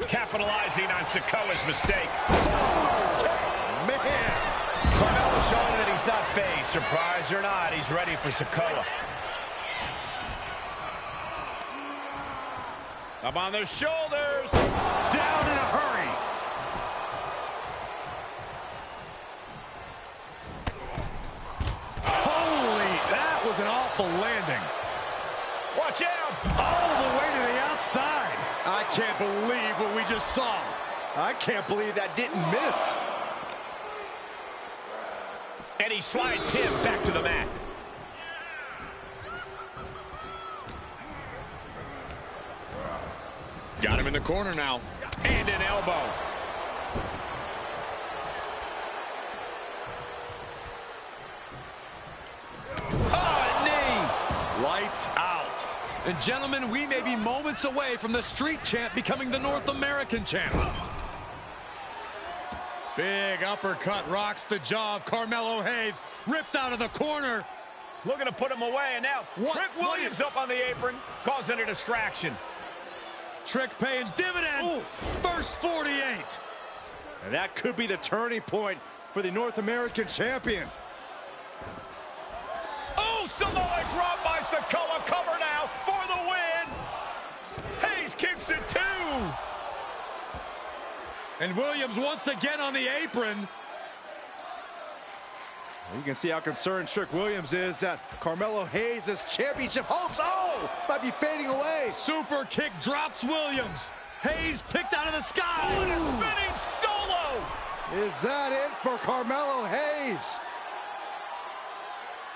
Capitalizing on Sikoa's mistake. Man! Carmelo showing that he's not phased. Surprised or not, he's ready for Sikoa. Up on the shoulders. Down in a hurry. Holy, that was an awful landing. Watch out. All the way to the outside. I can't believe what we just saw. I can't believe that didn't miss. And he slides him back to the mat. Got him in the corner now. And an elbow. Oh, knee. Lights out. And gentlemen, we may be moments away from the Street Champ becoming the North American Champ. Big uppercut rocks the jaw of Carmelo Hayes. Ripped out of the corner. Looking to put him away, and now Trick Williams up on the apron, causing a distraction. Trick paying dividends. Ooh. First 48. And that could be the turning point for the North American champion. Oh, Samoa drop by Sikoa. Cover now for the win. Hayes kicks it too. And Williams once again on the apron. You can see how concerned Trick Williams is that Carmelo Hayes' championship hopes, might be fading away. Super kick drops Williams. Hayes picked out of the sky. What a spinning solo. Is that it for Carmelo Hayes?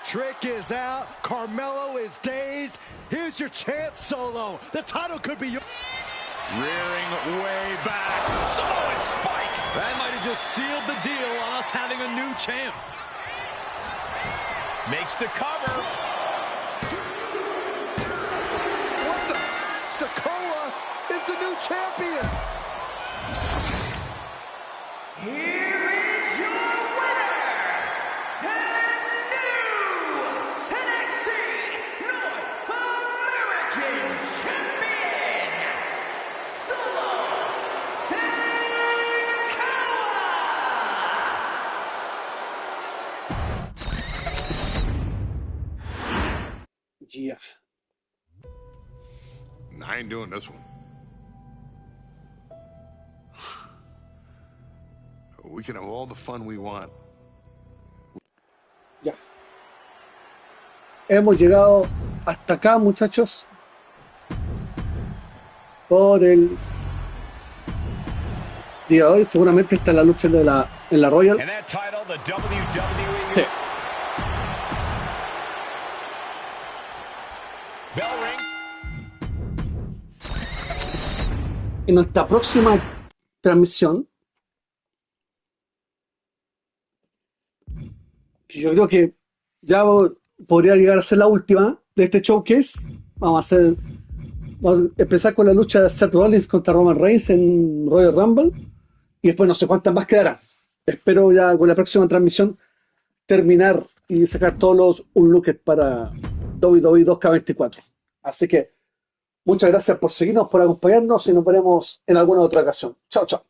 Trick is out. Carmelo is dazed. Here's your chance, Solo. The title could be yours. Rearing way back. Samoan spike. That might have just sealed the deal on us having a new champ. Makes the cover. What the? Sikoa is the new champion. Here is your winner, and new NXT North American Champion, Solo Sikoa. Yeah. I ain't doing this one. We can have all the fun we want. Ya. Hemos llegado hasta acá, muchachos. Por el día de hoy. Seguramente está la lucha en la Royal. And that title, the WWE. Sí. Bell ring. En nuestra próxima transmisión, que yo creo que ya podría llegar a ser la última de este showcase, vamos a empezar con la lucha de Seth Rollins contra Roman Reigns en Royal Rumble, y después no sé cuántas más quedarán. Espero ya con la próxima transmisión terminar y sacar todos los unlocked para WWE 2K24. Así que muchas gracias por seguirnos, por acompañarnos, y nos veremos en alguna otra ocasión. Chao, chao.